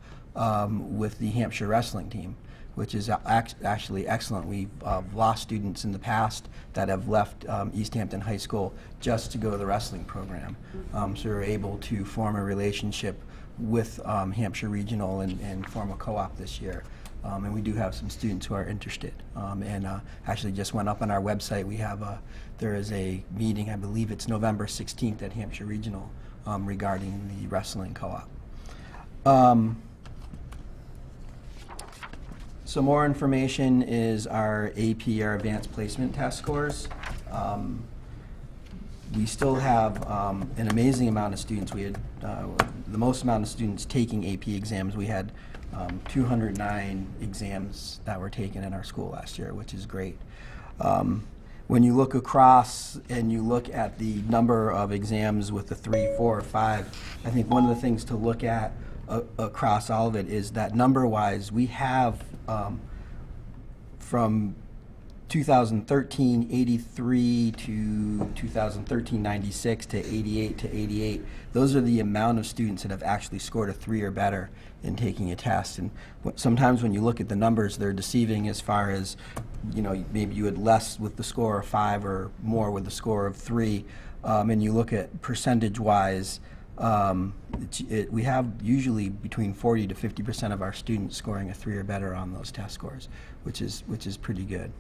with the Hampshire wrestling team, which is actually excellent. We've lost students in the past that have left East Hampton High School just to go to the wrestling program. So we were able to form a relationship with Hampshire Regional and form a co-op this year. And we do have some students who are interested. And actually just went up on our website. We have there is a meeting, I believe it's November 16th at Hampshire Regional regarding the wrestling co-op. Some more information is our AP, our Advanced Placement Test scores. We still have an amazing amount of students. We had the most amount of students taking AP exams. We had 209 exams that were taken in our school last year, which is great. When you look across and you look at the number of exams with the 3, 4, or 5, I think one of the things to look at across all of it is that number-wise, we have from 2013, 83 to 2013, 96 to 88 to 88. Those are the amount of students that have actually scored a 3 or better in taking a test. And sometimes when you look at the numbers, they're deceiving as far as, you know, maybe you had less with the score of 5 or more with the score of 3. And you look at percentage-wise, we have usually between 40 to 50% of our students scoring a 3 or better on those test scores, which is pretty good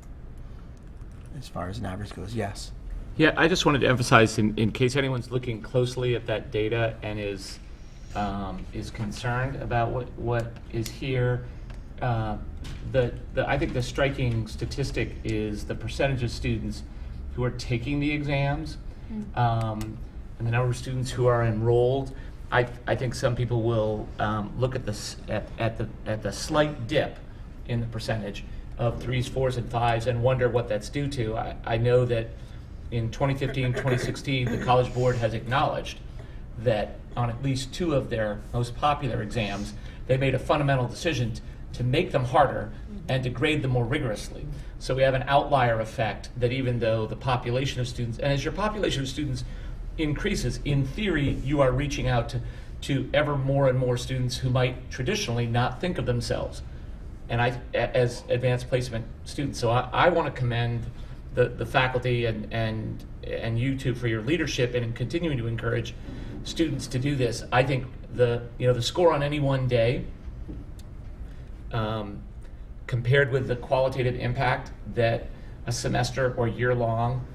as far as an average goes. Yes. Yeah, I just wanted to emphasize, in case anyone's looking closely at that data and is concerned about what is here, I think the striking statistic is the percentage of students who are taking the exams. And the number of students who are enrolled. I think some people will look at the slight dip in the percentage of 3s, 4s, and 5s and wonder what that's due to. I know that in 2015, 2016, the College Board has acknowledged that on at least 2 of their most popular exams, they made a fundamental decision to make them harder and to grade them more rigorously. So we have an outlier effect that even though the population of students, and as your population of students increases, in theory, you are reaching out to ever more and more students who might traditionally not think of themselves as advanced placement students. So I want to commend the faculty and you two for your leadership and in continuing to encourage students to do this. I think the score on any one day, compared with the qualitative impact that a semester or year-long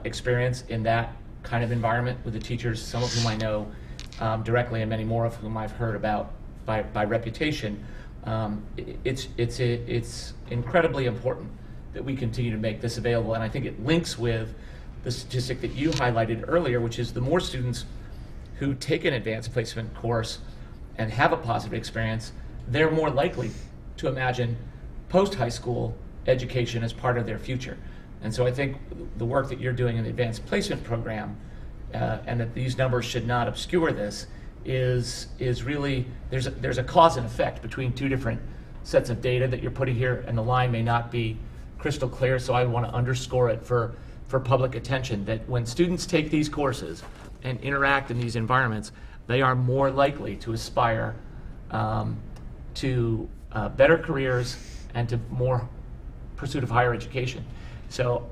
experience in that kind of environment with the teachers, some of whom I know directly and many more of whom I've heard about by reputation, it's incredibly important that we continue to make this available. And I think it links with the statistic that you highlighted earlier, which is the more students who take an advanced placement course and have a positive experience, they're more likely to imagine post-high school education as part of their future. And so I think the work that you're doing in the advanced placement program, and that these numbers should not obscure this, is really, there's a cause and effect between 2 different sets of data that you're putting here, and the line may not be crystal clear, so I want to underscore it for public attention, that when students take these courses and interact in these environments, they are more likely to aspire to better careers and to more pursuit of higher education. So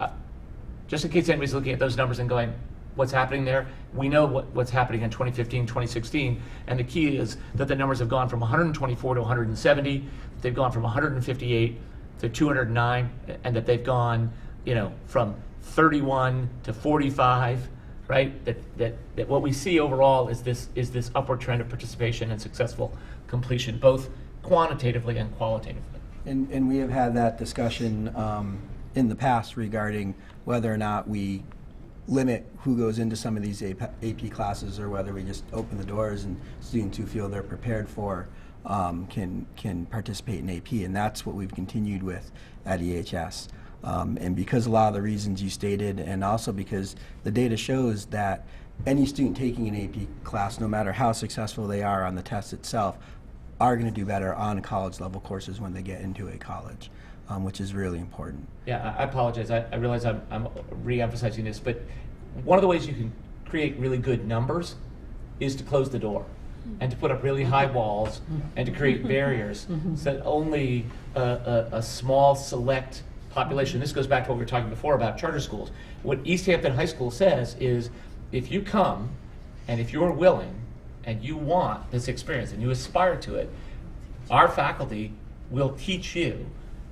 just in case anybody's looking at those numbers and going, what's happening there? We know what's happening in 2015, 2016, and the key is that the numbers have gone from 124 to 170, they've gone from 158 to 209, and that they've gone, from 31 to 45, right? That what we see overall is this upward trend of participation and successful completion, both quantitatively and qualitatively. And we have had that discussion in the past regarding whether or not we limit who goes into some of these AP classes, or whether we just open the doors and students who feel they're prepared for can participate in AP, and that's what we've continued with at EHS. And because a lot of the reasons you stated, and also because the data shows that any student taking an AP class, no matter how successful they are on the test itself, are going to do better on college level courses when they get into a college, which is really important. Yeah, I apologize. I realize I'm re-emphasizing this, but one of the ways you can create really good numbers is to close the door and to put up really high walls and to create barriers so that only a small select population, this goes back to what we were talking before about charter schools. What East Hampton High School says is, if you come and if you're willing and you want this experience and you aspire to it, our faculty will teach you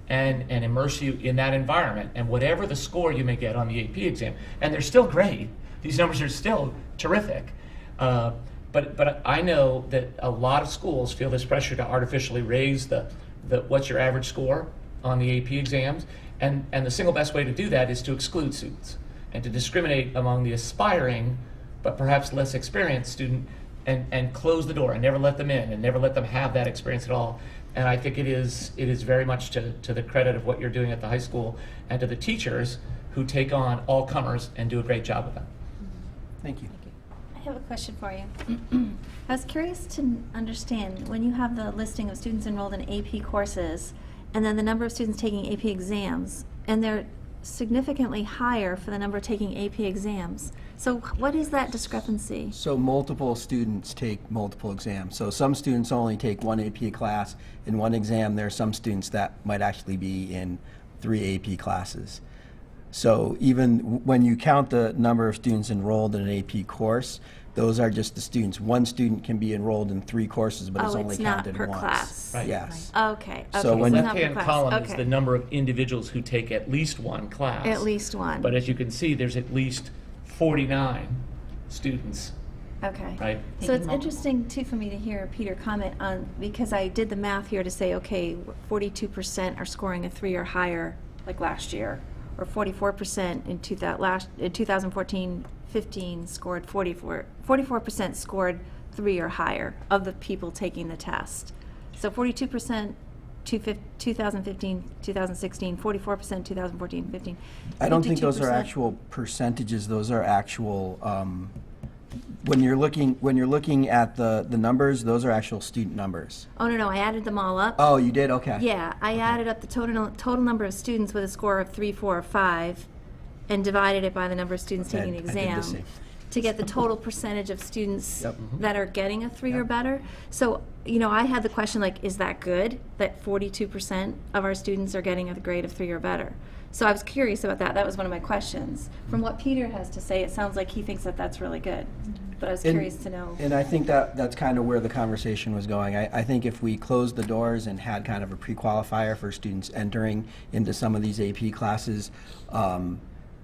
and immerse you in that environment. And whatever the score you may get on the AP exam, and they're still great, these numbers are still terrific, but I know that a lot of schools feel this pressure to artificially raise the what's your average score on the AP exams, and the single best way to do that is to exclude students and to discriminate among the aspiring but perhaps less experienced student, and close the door and never let them in and never let them have that experience at all. And I think it is very much to the credit of what you're doing at the high school and to the teachers who take on all comers and do a great job of it. Thank you. I have a question for you. I was curious to understand, when you have the listing of students enrolled in AP courses and then the number of students taking AP exams, and they're significantly higher for the number taking AP exams. So what is that discrepancy? So multiple students take multiple exams. So some students only take one AP class in one exam. There are some students that might actually be in 3 AP classes. So even when you count the number of students enrolled in an AP course, those are just the students. One student can be enrolled in 3 courses, but it's only counted per once. class. Right. Yes. Okay. So okay. when The you- not per left-hand class. column is Okay. the number of individuals who take at least one class. At least one. But as you can see, there's at least 49 students, Okay. right? So it's interesting too for me to hear Peter comment on, because I did the math here to say, okay, 42% are scoring a 3 or higher, like last year, or 44% in 2014-15 scored 44% scored 3 or higher of the people taking the test. So 42% 2015, 2016, 44% 2014, 15. I don't think those are 52%. actual percentages. Those are actual. When you're looking at the numbers, those are actual student numbers. Oh, no, I added them all up. Oh, you did? Okay. Yeah, I added up the total number of students with a score of 3, 4, or 5, and divided it by the number of students taking the I did the exam same. to get the total percentage of students Yep. that are getting a 3 or better. So, I had the question, like, is that good, that 42% of our students are getting a grade of 3 or better? So I was curious about that. That was one of my questions. From what Peter has to say, it sounds like he thinks that that's really good. But I was curious to know. And I think that's kind of where the conversation was going. I think if we closed the doors and had kind of a pre-qualifier for students entering into some of these AP classes,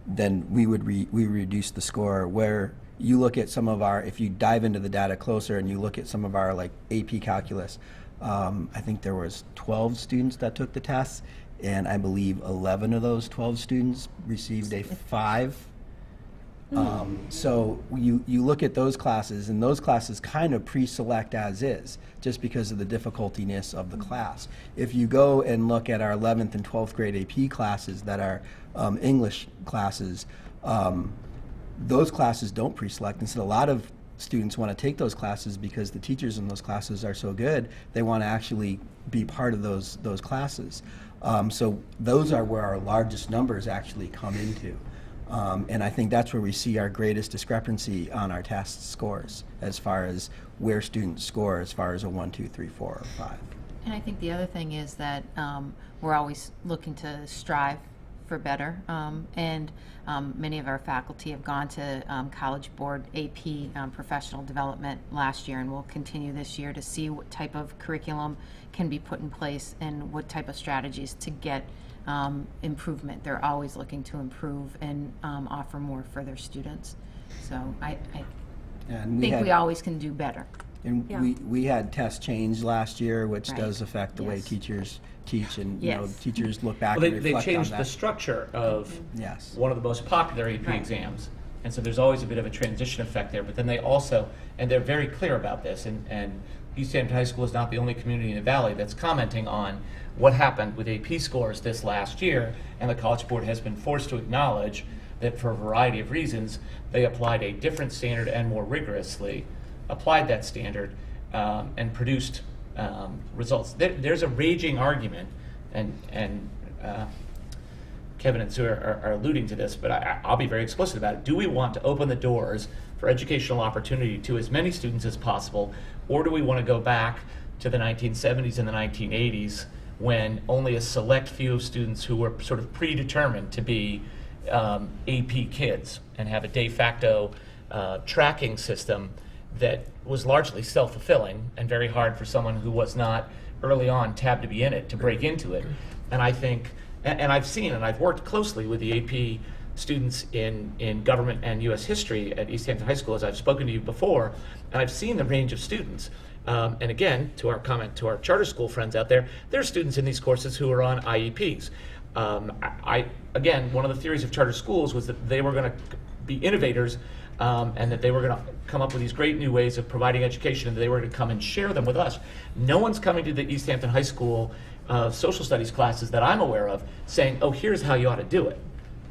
then we would reduce the score. Where you look at some of our, if you dive into the data closer and you look at some of our like AP calculus, I think there was 12 students that took the tests, and I believe 11 of those 12 students received a 5. So you look at those classes, and those classes kind of pre-select as is, just because of the difficultiness of the class. If you go and look at our 11th and 12th grade AP classes that are English classes, those classes don't pre-select. Instead, a lot of students want to take those classes because the teachers in those classes are so good, they want to actually be part of those classes. So those are where our largest numbers actually come into. And I think that's where we see our greatest discrepancy on our test scores, as far as where students score as far as a 1, 2, 3, 4, or 5. And I think the other thing is that we're always looking to strive for better, and many of our faculty have gone to College Board AP professional development last year, and will continue this year to see what type of curriculum can be put in place and what type of strategies to get improvement. They're always looking to improve and offer more for their students. So I And think we always can do better. And Yeah. we had test change last year, which Right. does affect the way Yes. teachers teach, and Yes. teachers look back Well, and they reflect on changed that. the structure of Yes. one of the most popular AP Right. exams And so there's always a bit of a transition effect there, but then they also, and they're very clear about this, and East Hampton High School is not the only community in the Valley that's commenting on what happened with AP scores this last year, and the College Board has been forced to acknowledge that for a variety of reasons, they applied a different standard and more rigorously applied that standard and produced results. There's a raging argument, and Kevin and Sue are alluding to this, but I'll be very explicit about it. Do we want to open the doors for educational opportunity to as many students as possible, or do we want to go back to the 1970s and the 1980s when only a select few of students who were sort of predetermined to be AP kids and have a de facto tracking system that was largely self-fulfilling and very hard for someone who was not early on tabbed to be in it to break into it? And I think, and I've seen, and I've worked closely with the AP students in government and U.S. history at East Hampton High School, as I've spoken to you before, and I've seen the range of students. And again, to our comment to our charter school friends out there, there are students in these courses who are on IEPs. Again, one of the theories of charter schools was that they were going to be innovators and that they were going to come up with these great new ways of providing education, and they were going to come and share them with us. No one's coming to the East Hampton High School social studies classes that I'm aware of saying, oh, here's how you ought to do it,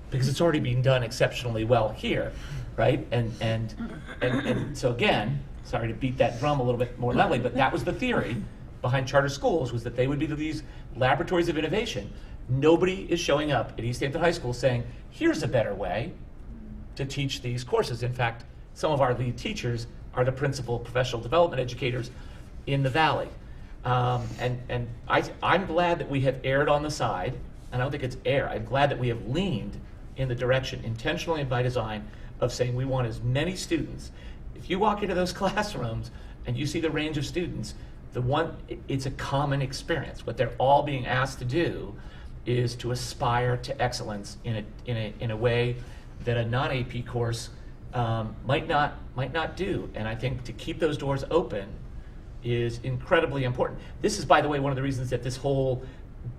because it's already being done exceptionally well here, right? And so again, sorry to beat that drum a little bit more loudly, but that was the theory behind charter schools, was that they would be these laboratories of innovation. Nobody is showing up at East Hampton High School saying, here's a better way to teach these courses. In fact, some of our lead teachers are the principal professional development educators in the Valley. And I'm glad that we have erred on the side, and I don't think it's err, I'm glad that we have leaned in the direction, intentionally and by design, of saying we want as many students. If you walk into those classrooms and you see the range of students, it's a common experience. What they're all being asked to do is to aspire to excellence in a way that a non-AP course might not do. And I think to keep those doors open is incredibly important. This is, by the way, one of the reasons that this whole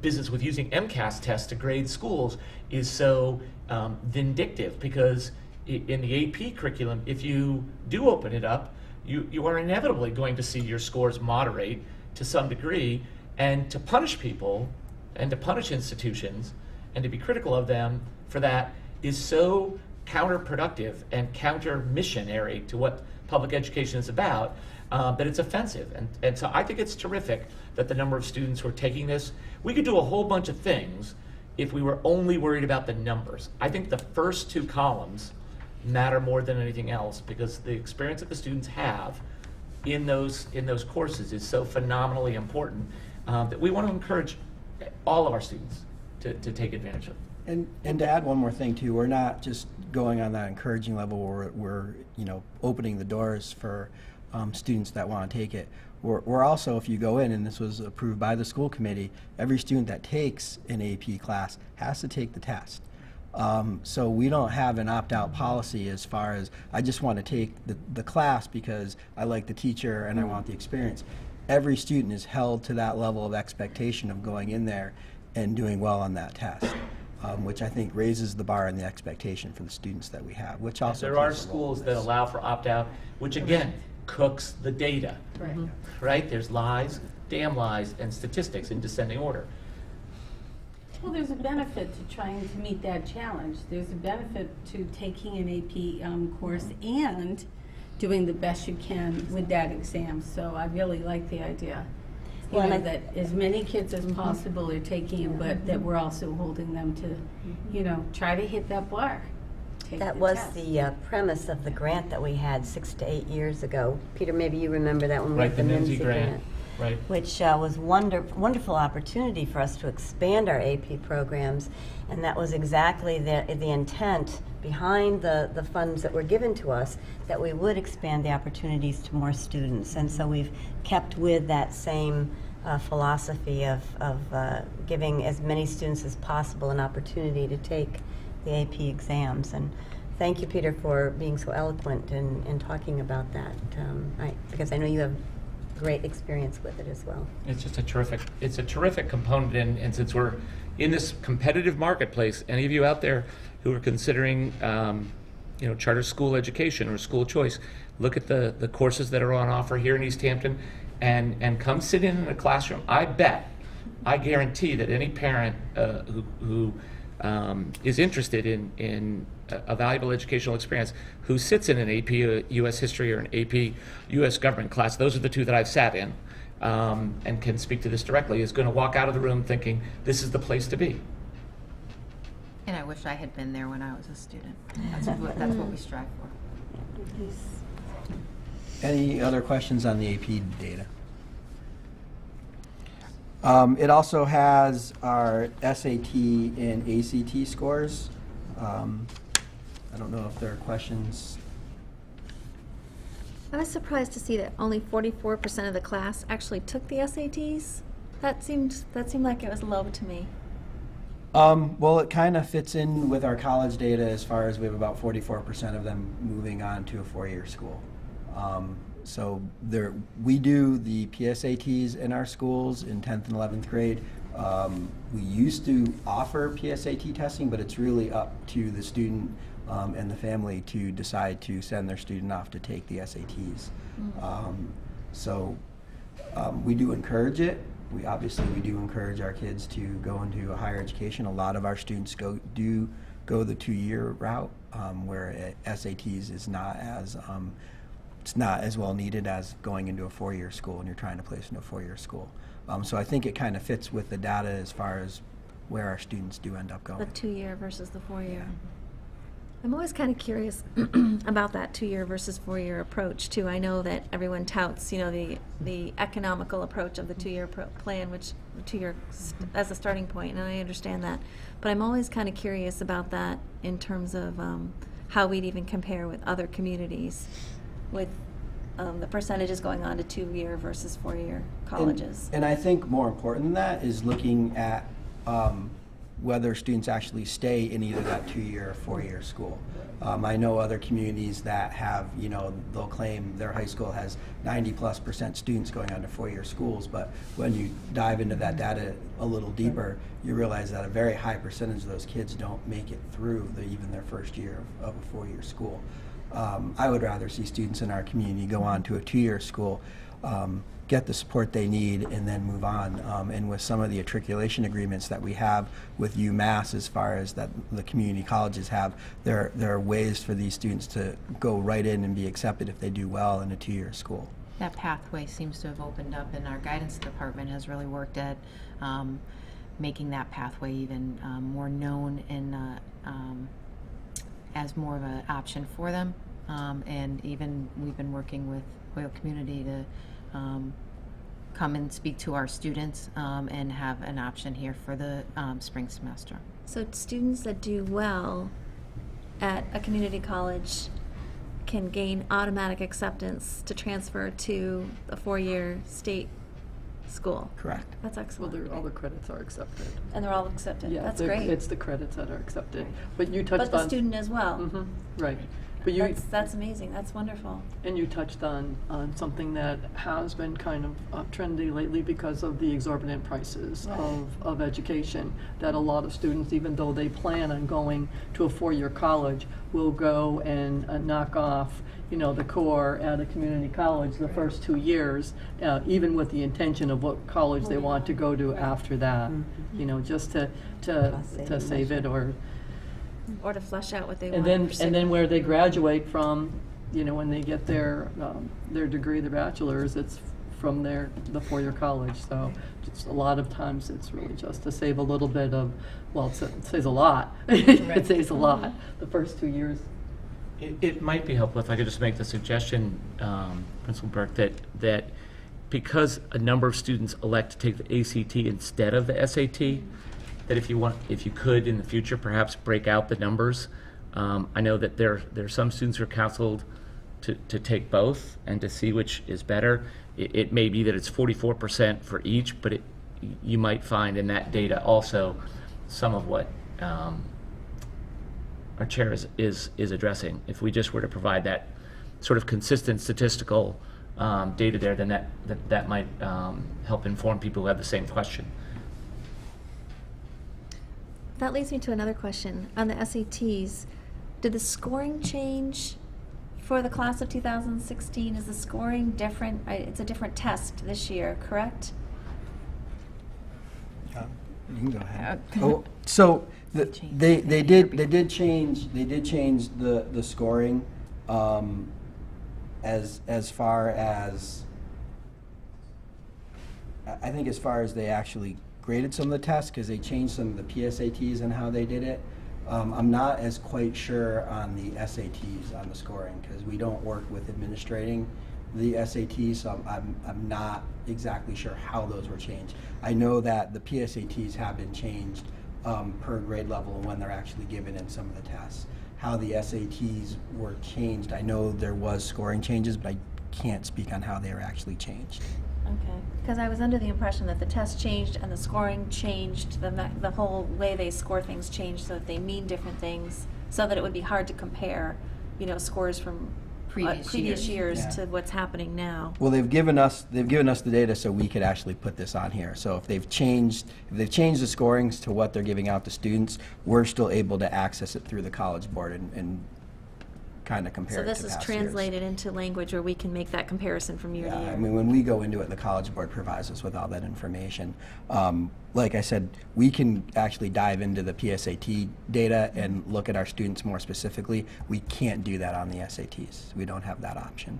business with using MCAS tests to grade schools is so vindictive, because in the AP curriculum, if you do open it up, you are inevitably going to see your scores moderate to some degree, and to punish people and to punish institutions and to be critical of them for that is so counterproductive and counter-missionary to what public education is about, that it's offensive. And so I think it's terrific that the number of students who are taking this, we could do a whole bunch of things if we were only worried about the numbers. I think the first two columns matter more than anything else, because the experience that the students have in those courses is so phenomenally important that we want to encourage all of our students to take advantage of. And to add one more thing too, we're not just going on that encouraging level where we're opening the doors for students that want to take it. We're also, if you go in, and this was approved by the school committee, every student that takes an AP class has to take the test. So we don't have an opt-out policy as far as, I just want to take the class because I like the teacher and I want the experience. Every student is held to that level of expectation of going in there and doing well on that test, which I think raises the bar and the expectation for the students that we have, which also there are plays a role schools in that this. allow for opt-out, which again cooks the data. Right? There's lies, damn lies, and statistics in descending order. Well, there's a benefit to trying to meet that challenge. There's a benefit to taking an AP course and doing the best you can with that exam. So I really like the idea. That as many kids as possible are taking it, but that we're also holding them to, try to hit that bar. That was the premise of the grant that we had 6 to 8 years ago. Peter, maybe you remember that one. Right, with the MIMSI MIMSI grant. Right. Which was wonderful opportunity for us to expand our AP programs, and that was exactly the intent behind the funds that were given to us, that we would expand the opportunities to more students. And so we've kept with that same philosophy of giving as many students as possible an opportunity to take the AP exams. And thank you, Peter, for being so eloquent in talking about that, because I know you have great experience with it as well. It's just a terrific component, and since we're in this competitive marketplace, any of you out there who are considering charter school education or school choice. Look at the courses that are on offer here in East Hampton, and come sit in a classroom. I guarantee that any parent who is interested in a valuable educational experience, who sits in an AP U.S. History or an AP U.S. Government class, those are the two that I've sat in, and can speak to this directly, is going to walk out of the room thinking, this is the place to be. And I wish I had been there when I was a student. That's what we strive for. Any other questions on the AP data? It also has our SAT and ACT scores. I don't know if there are questions. I was surprised to see that only 44% of the class actually took the SATs. That seemed like it was low to me. Well, it kind of fits in with our college data as far as we have about 44% of them moving on to a four-year school. So we do the PSATs in our schools in 10th and 11th grade. We used to offer PSAT testing, but it's really up to the student and the family to decide to send their student off to take the SATs. We do encourage it. We do encourage our kids to go into a higher education. A lot of our students do go the 2-year route, where SATs is not as it's not as well needed as going into a 4-year school and you're trying to place into a 4-year school. So I think it kind of fits with the data as far as where our students do end up going. The 2-year versus the 4-year. I'm always kind of curious about that 2-year versus 4-year approach too. I know that everyone touts, the economical approach of the 2-year plan, which 2-year as a starting point, and I understand that. But I'm always kind of curious about that in terms of how we'd even compare with other communities, with the percentages going on to 2-year versus 4-year colleges. And I think more important than that is looking at whether students actually stay in either that 2-year or 4-year school. I know other communities that have, they'll claim their high school has 90+% students going on to 4-year schools, but when you dive into that data a little deeper, you realize that a very high percentage of those kids don't make it through even their first year of a 4-year school. I would rather see students in our community go on to a 2-year school, get the support they need, and then move on. And with some of the matriculation agreements that we have with UMass, as far as that the community colleges have, there are ways for these students to go right in and be accepted if they do well in a 2-year school. That pathway seems to have opened up, and our guidance department has really worked at making that pathway even more known and as more of an option for them. And even we've been working with Hoyle Community to come and speak to our students and have an option here for the spring semester. So students that do well at a community college can gain automatic acceptance to transfer to a 4-year state school. Correct. That's excellent. Well, all the credits are accepted. And they're all accepted. Yeah, That's great. It's the credits that are accepted. But you touched on... But the student as well. Mm-hmm, right. But That's amazing. That's wonderful. And you touched on something that has been kind of trendy lately because of the exorbitant prices of education, that a lot of students, even though they plan on going to a 4-year college, will go and knock off the core at a community college the first 2 years, even with the intention of what college they want to go to after that, just to save it or to flesh out what they and want. then where they graduate from, when they get their degree, their bachelor's, it's from the 4-year college. So just a lot of times it's really just to save a little bit of, it saves a lot. It saves a lot the first 2 years. It might be helpful if I could just make the suggestion, Principal Burke, that because a number of students elect to take the ACT instead of the SAT, that if you could in the future perhaps break out the numbers. I know that there are some students who are counseled to take both and to see which is better. It may be that it's 44% for each, but you might find in that data also some of what our chair is addressing. If we just were to provide that sort of consistent statistical data there, then that might help inform people who have the same question. That leads me to another question. On the SATs, Did the scoring change for the class of 2016? Is the scoring different? It's a different test this year, correct? You can go ahead. Oh, so they did change the scoring as far as I think as far as they actually graded some of the tests, because they changed some of the PSATs and how they did it. I'm not as quite sure on the SATs on the scoring, because we don't work with administrating the SATs, so I'm not exactly sure how those were changed. I know that the PSATs have been changed per grade level and when they're actually given in some of the tests. How the SATs were changed, I know there was scoring changes, but I can't speak on how they were actually changed. Okay. Because I was under the impression that the test changed and the scoring changed, the whole way they score things changed so that they mean different things, so that it would be hard to compare, scores from previous years Yeah. to what's happening now. Well, they've given us the data so we could actually put this on here. So if they've changed the scorings to what they're giving out to students, we're still able to access it through the College Board and kind of compare So it to this is past years. translated into language where we can make that comparison from year to Yeah, year. I mean, when we go into it, the College Board provides us with all that information. Like I said, we can actually dive into the PSAT data and look at our students more specifically. We can't do that on the SATs. We don't have that option.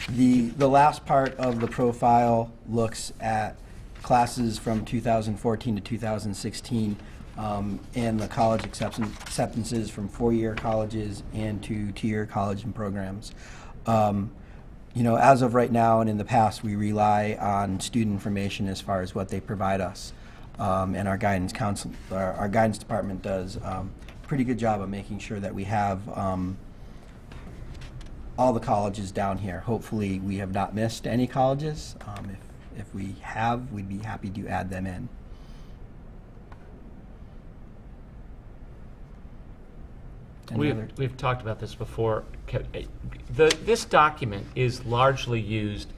The last part of the profile looks at classes from 2014 to 2016 and the college acceptances from four-year colleges and to two-year college and programs. As of right now and in the past, we rely on student information as far as what they provide us. And our guidance department does a pretty good job of making sure that we have all the colleges down here. Hopefully, we have not missed any colleges. If we have, we'd be happy to add them in. We've talked about this before. This document is largely used,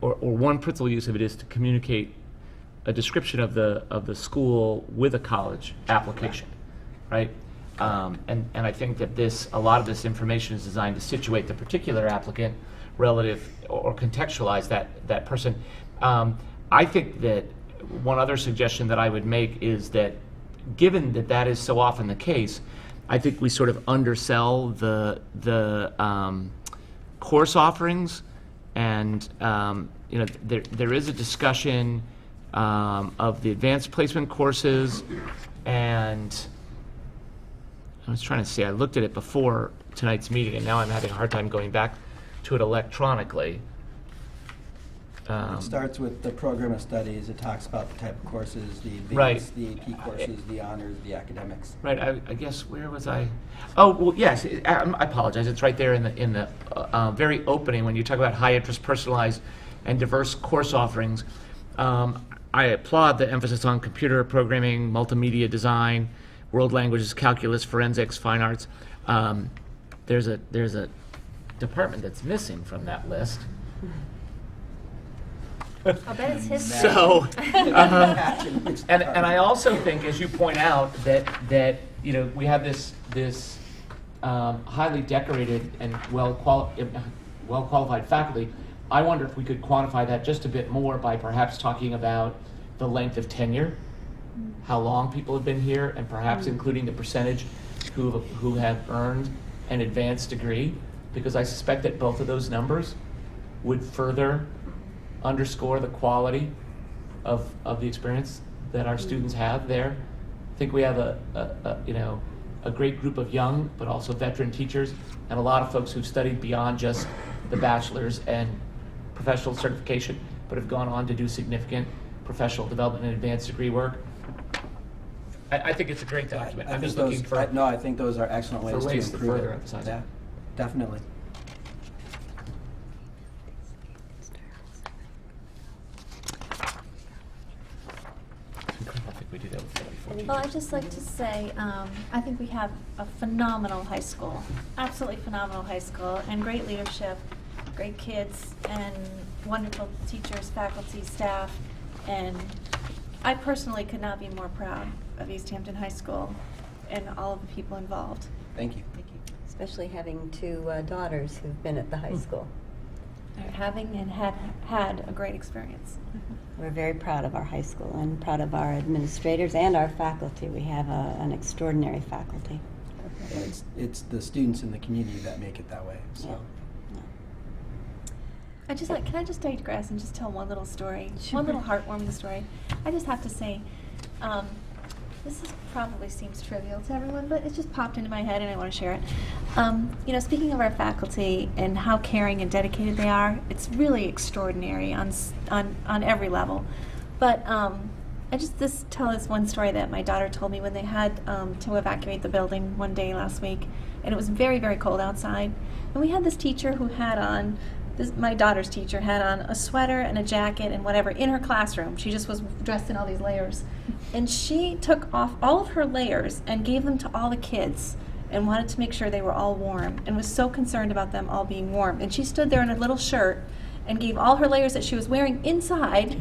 or one principal use of it is to communicate a description of the school with a college application, right? And I think that a lot of this information is designed to situate the particular applicant relative or contextualize that person. I think that one other suggestion that I would make is that, given that is so often the case, I think we sort of undersell the course offerings, and there is a discussion of the advanced placement courses, and I was trying to see, I looked at it before tonight's meeting, and now I'm having a hard time going back to it electronically. It starts with the program of studies. It talks about the type of courses, the Right. advanced, the AP courses, the honors, the academics. Right, I guess, where was I? Oh, well, yes, I apologize, it's right there in the very opening, when you talk about high-interest, personalized, and diverse course offerings. I applaud the emphasis on computer programming, multimedia design, world languages, calculus, forensics, fine arts. There's a department that's missing from that list. I'll bet it's history. So, and I also think, as you point out, that we have this highly decorated and well qualified faculty. I wonder if we could quantify that just a bit more by perhaps talking about the length of tenure, how long people have been here, and perhaps including the percentage who have earned an advanced degree, because I suspect that both of those numbers would further underscore the quality of the experience that our students have there. I think we have a great group of young but also veteran teachers, and a lot of folks who've studied beyond just the bachelor's and professional certification, but have gone on to do significant professional development and advanced degree work. I think it's a great document. I'm just looking for No, I think those are excellent ways ways to to improve further it. emphasize Yeah, it. definitely. I think we do that with 2014. Well, I'd just like to say, I think we have a phenomenal high school, absolutely phenomenal high school, and great leadership, great kids, and wonderful teachers, faculty, staff. And I personally could not be more proud of East Hampton High School and all of the people involved. Thank you. Especially having two daughters who've been at the high school. They're having and had a great experience. We're very proud of our high school and proud of our administrators and our faculty. We have an extraordinary faculty. It's the students in the community that make it that way. So. Yeah. Can I just digress and just tell one little story? One little heartwarming story. I just have to say, probably seems trivial to everyone, but it just popped into my head and I want to share it. Speaking of our faculty and how caring and dedicated they are, it's really extraordinary on every level. But I just tell this one story that my daughter told me when they had to evacuate the building one day last week, and it was very, very cold outside. And we had this teacher who had on, my daughter's teacher had on a sweater and a jacket and whatever in her classroom. She just was dressed in all these layers. And she took off all of her layers and gave them to all the kids and wanted to make sure they were all warm and was so concerned about them all being warm. And she stood there in a little shirt and gave all her layers that she was wearing inside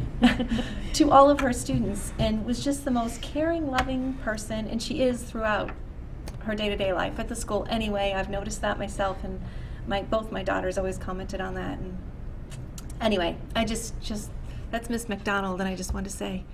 to all of her students, and was just the most caring, loving person, and she is throughout her day-to-day life at the school anyway. I've noticed that myself, and both my daughters always commented on that. And anyway, I just that's Miss McDonald, and I just wanted to say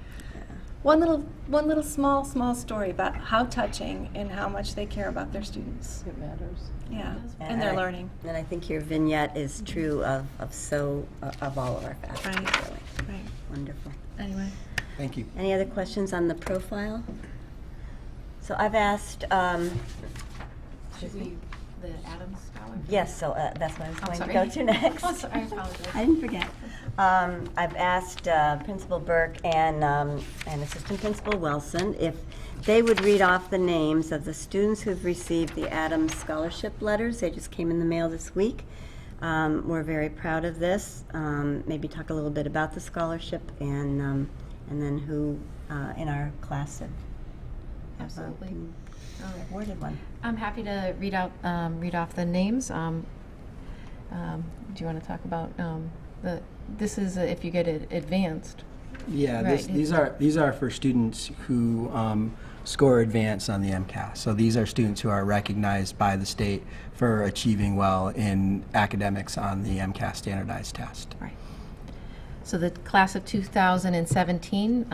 one little small story about how touching and how much they care about their students. It matters. Yeah, and their learning. And I think your vignette is true of all of our faculty. Right. Really. Right. Wonderful. Anyway. Thank you. Any other questions on the profile? So I've asked. The Adams Scholar? Yes, so that's what I was going to sorry. go to next. Oh, sorry, I apologize. I didn't forget. I've asked Principal Burke and Assistant Principal Wilson if they would read off the names of the students who've received the Adams Scholarship letters. They just came in the mail this week. We're very proud of this. Maybe talk a little bit about the scholarship and then who in our class have Absolutely. awarded one. I'm happy to read off the names. Do you want to talk about this is if you get it advanced? Yeah, Right. these are for students who score advanced on the MCAS. So these are students who are recognized by the state for achieving well in academics on the MCAS standardized test. Right. So the class of 2017,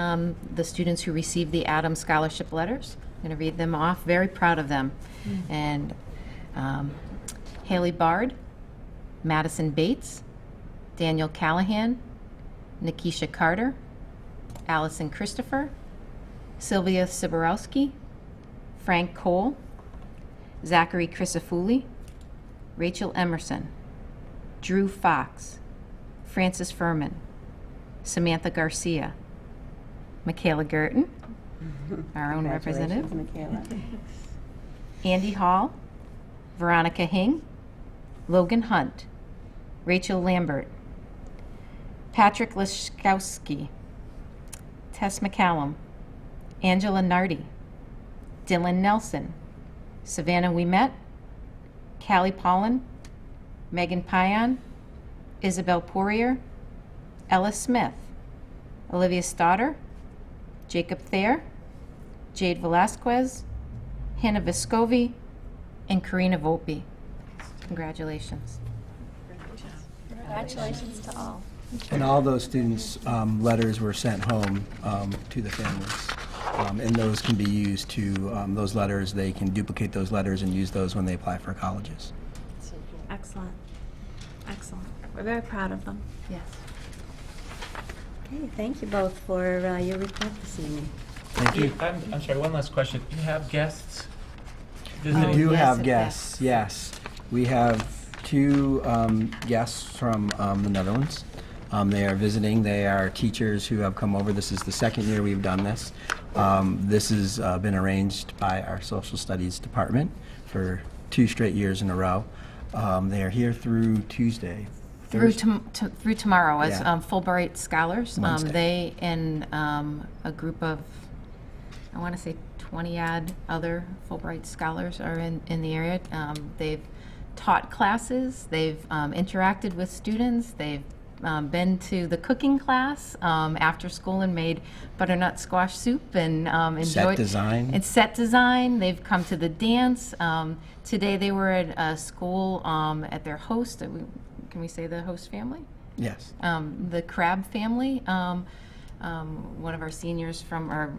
the students who received the Adams Scholarship letters, I'm going to read them off. Very proud of them. And Haley Bard, Madison Bates, Daniel Callahan, Nikisha Carter, Allison Christopher, Sylvia Siborowski, Frank Cole, Zachary Crisafulli, Rachel Emerson, Drew Fox, Francis Furman, Samantha Garcia, Michaela Gerton, our own representative, Michaela. Andy Hall, Veronica Hing, Logan Hunt, Rachel Lambert, Patrick Leszkowski, Tess McCallum, Angela Nardi, Dylan Nelson, Savannah Ouimet, Callie Paulin, Megan Payan, Isabel Poirier, Ella Smith, Olivia Stoddard, Jacob Thayer, Jade Velasquez, Hannah Vescovi, and Karina Volpe. Congratulations. Congratulations to all. And all those students' letters were sent home to the families. And those can be used to, those letters, they can duplicate those letters and use those when they apply for colleges. Excellent. Excellent. We're very proud of them. Yes. Okay, thank you both for your report this evening. Thank you. I'm sorry, one last question. You have guests We visiting? do yes, have it guests, yes. We have two guests from the Netherlands. They are visiting. They are teachers who have come over. This is the second year we've done this. This has been arranged by our social studies department for 2 straight years in a row. They are here through Tuesday. Through Thursday? through tomorrow as Yeah. Fulbright scholars. Wednesday. They and a group of, I want to say 20-odd other Fulbright scholars are in the area. They've taught classes. They've interacted with students. They've been to the cooking class after school and made butternut squash soup and enjoyed design. It's set design. They've come to the dance. Today they were at a school at their host. Can we say the host family? Yes. The Crab family. One of our seniors from our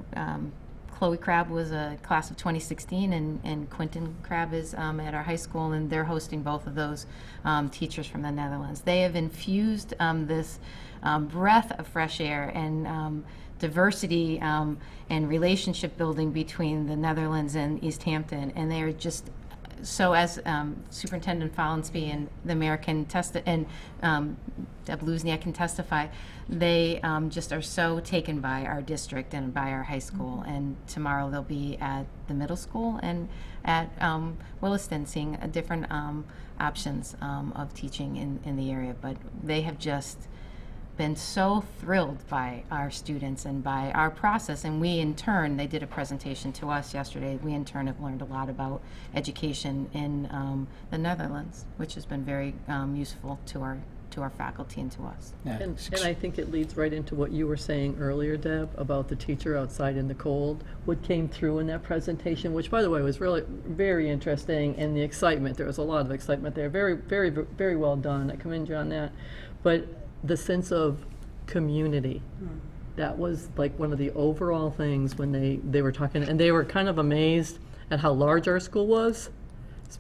Chloe Crab was a class of 2016, and Quentin Crab is at our high school, and they're hosting both of those teachers from the Netherlands. They have infused this breath of fresh air and diversity and relationship building between the Netherlands and East Hampton, and they are just so, as Superintendent Follansby and the mayor can and Deb Luzniak can testify, they just are so taken by our district and by our high school. And tomorrow they'll be at the middle school and at Williston, seeing different options of teaching in the area. But they have just been so thrilled by our students and by our process, and we in turn, they did a presentation to us yesterday, we in turn have learned a lot about education in the Netherlands, which has been very useful to our faculty and to us. Yeah. And I think it leads right into what you were saying earlier, Deb, about the teacher outside in the cold. What came through in that presentation, which by the way was really very interesting, and the excitement, there was a lot of excitement there. Very, very, very well done. I commend you on that. But the sense of community, that was like one of the overall things when they were talking, and they were kind of amazed at how large our school was.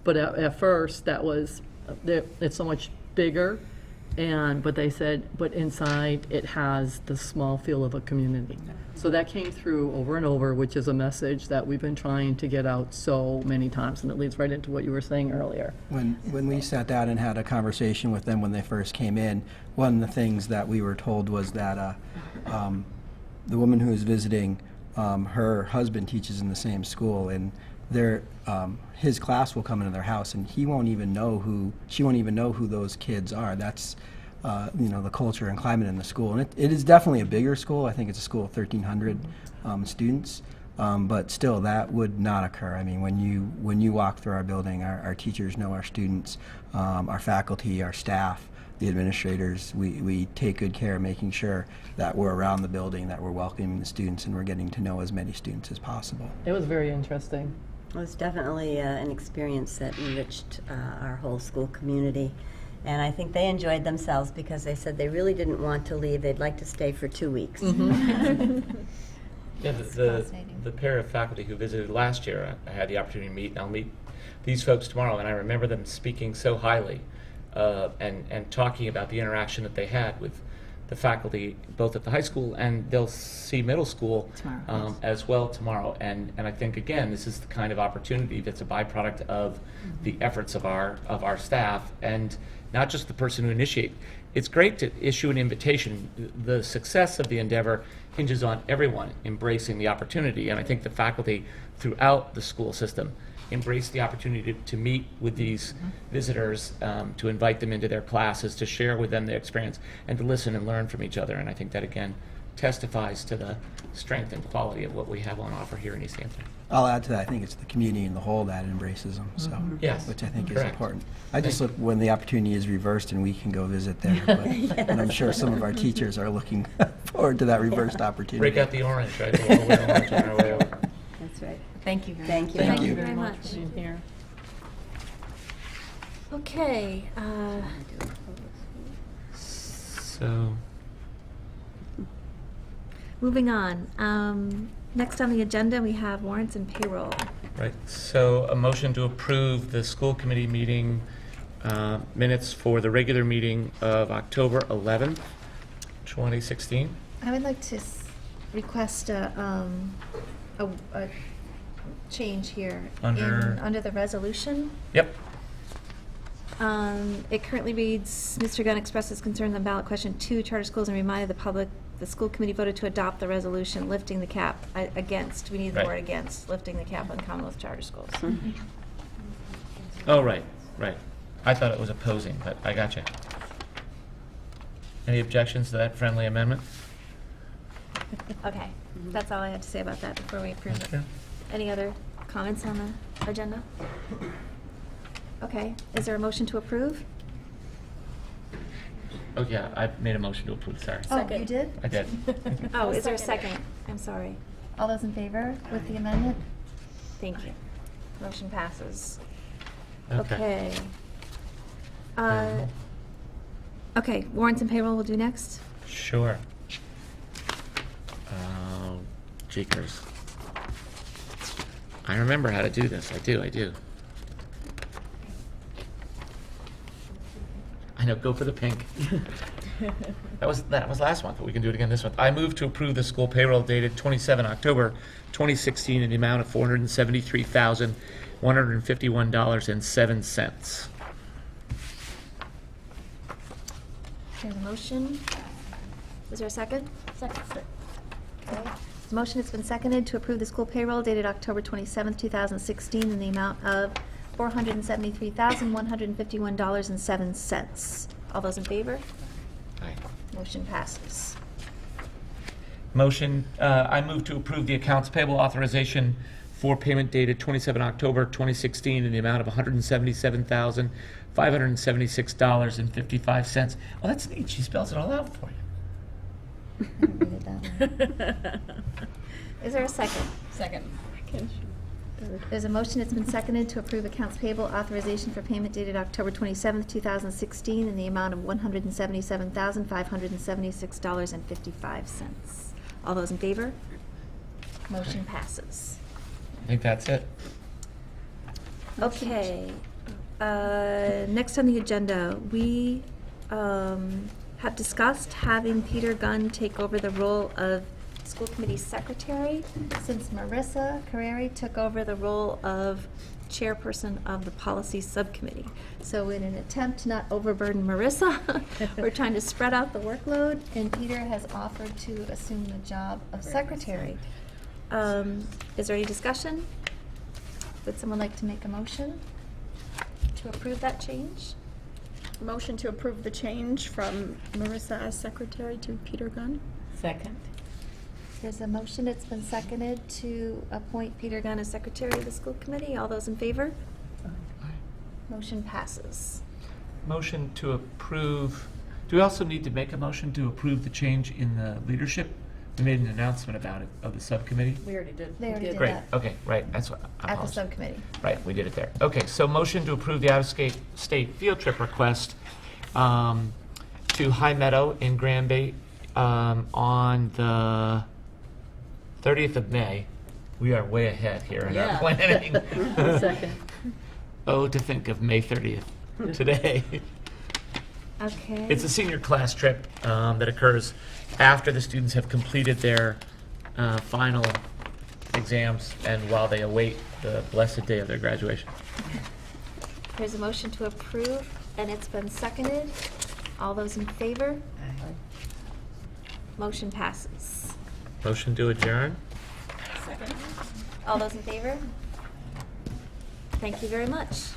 But at first, that was, it's so much bigger. But they said, but inside it has the small feel of a community. So that came through over and over, which is a message that we've been trying to get out so many times, and it leads right into what you were saying earlier. When we sat down and had a conversation with them when they first came in, one of the things that we were told was that the woman who was visiting, her husband teaches in the same school, and his class will come into their house, and she won't even know who those kids are. That's the culture and climate in the school, and it is definitely a bigger school. I think it's a school of 1,300 students, but still, that would not occur. I mean, when you walk through our building, our teachers know our students, our faculty, our staff, the administrators. We take good care of making sure that we're around the building, that we're welcoming the students, and we're getting to know as many students as possible. It was very interesting. It was definitely an experience that enriched our whole school community. And I think they enjoyed themselves because they said they really didn't want to leave. They'd like to stay for 2 weeks. Yeah, the pair of faculty who visited last year, I had the opportunity to meet, and I'll meet these folks tomorrow, and I remember them speaking so highly and talking about the interaction that they had with the faculty, both at the high school, and they'll see middle school Tomorrow, as well tomorrow. And I think, again, this is the kind of opportunity that's a byproduct of the efforts of our staff, and not just the person who initiates. It's great to issue an invitation. The success of the endeavor hinges on everyone embracing the opportunity, and I think the faculty throughout the school system embrace the opportunity to meet with these visitors, to invite them into their classes, to share with them their experience, and to listen and learn from each other. And I think that, again, testifies to the strength and quality of what we have on offer here in East Hampton. I'll add to that, I think it's the community in the whole that embraces them, so, Yes, which I think is correct. important. I just look when the opportunity is reversed and we can go visit there, but, and I'm sure some of our teachers are looking forward to that reversed opportunity. Break out the orange, right? We'll wear orange on our way over. That's right. Thank you very Thank much. you. Thank you you. very much. for being here. Okay, So, moving on. Next on the agenda, we have warrants and payroll. right, so a motion to approve the school committee meeting minutes for the regular meeting of October 11th, 2016. I would like to request a change here. Under the resolution. Yep. It currently reads, Mr. Gunn expresses concerns on ballot question 2, charter schools, and reminded the public the school committee voted to adopt the resolution lifting the cap against, we need the Right. word against, lifting the cap on Commonwealth charter schools. Oh, right. I thought it was opposing, but I got you. Any objections to that friendly amendment? Okay, that's all I had to say about that before we approve it. Okay. Any other comments on the agenda? Okay, is there a motion to approve? Oh, yeah, I made a motion to approve, sorry. Oh, you did? I did. Oh, is there a second? I'm sorry. All those in favor with the amendment? Thank you. Motion passes. Okay. Okay, warrants and payroll we'll do next. Sure. Jeekers. I remember how to do this. I do. I know, go for the pink. That was last month, but we can do it again this month. I move to approve the school payroll dated 27 October 2016 in the amount of $473,151.07. There's a motion. Is there a second? Second. Okay. The motion has been seconded to approve the school payroll dated October 27th, 2016 in the amount of $473,151.07. All those in favor? Aye. Motion passes. Motion, I move to approve the accounts payable authorization for payment dated 27 October 2016 in the amount of $177,576.55. Oh, that's neat. She spells it all out for you. Is there a second? Second. There's a motion, it's been seconded to approve accounts payable authorization for payment dated October 27th, 2016 in the amount of $177,576.55. All those in favor? Motion passes. I think that's it. Okay, next on the agenda, we have discussed having Peter Gunn take over the role of school committee secretary since Marissa Carreri took over the role of chairperson of the policy subcommittee. So in an attempt to not overburden Marissa, we're trying to spread out the workload, and Peter has offered to assume the job of secretary. Is there any discussion? Would someone like to make a motion to approve that change? Motion to approve the change from Marissa as secretary to Peter Gunn. Second. There's a motion, it's been seconded to appoint Peter Gunn as secretary of the school committee. All those in favor? Motion passes. Motion to approve, do we also need to make a motion to approve the change in the leadership? We made an announcement about it, of the subcommittee. We already did. They already did Great, that okay, right, that's what, I at the apologize. subcommittee. Right, we did it there. Okay, so motion to approve the out-of-state field trip request to High Meadow in Granby on the 30th of May. We are way ahead here in our Yeah. planning. Second. Oh, to think of May 30th today. Okay. It's a senior class trip that occurs after the students have completed their final exams and while they await the blessed day of their graduation. There's a motion to approve, and it's been seconded. All those in favor? Motion passes. Motion to adjourn? All those in favor? Thank you very much.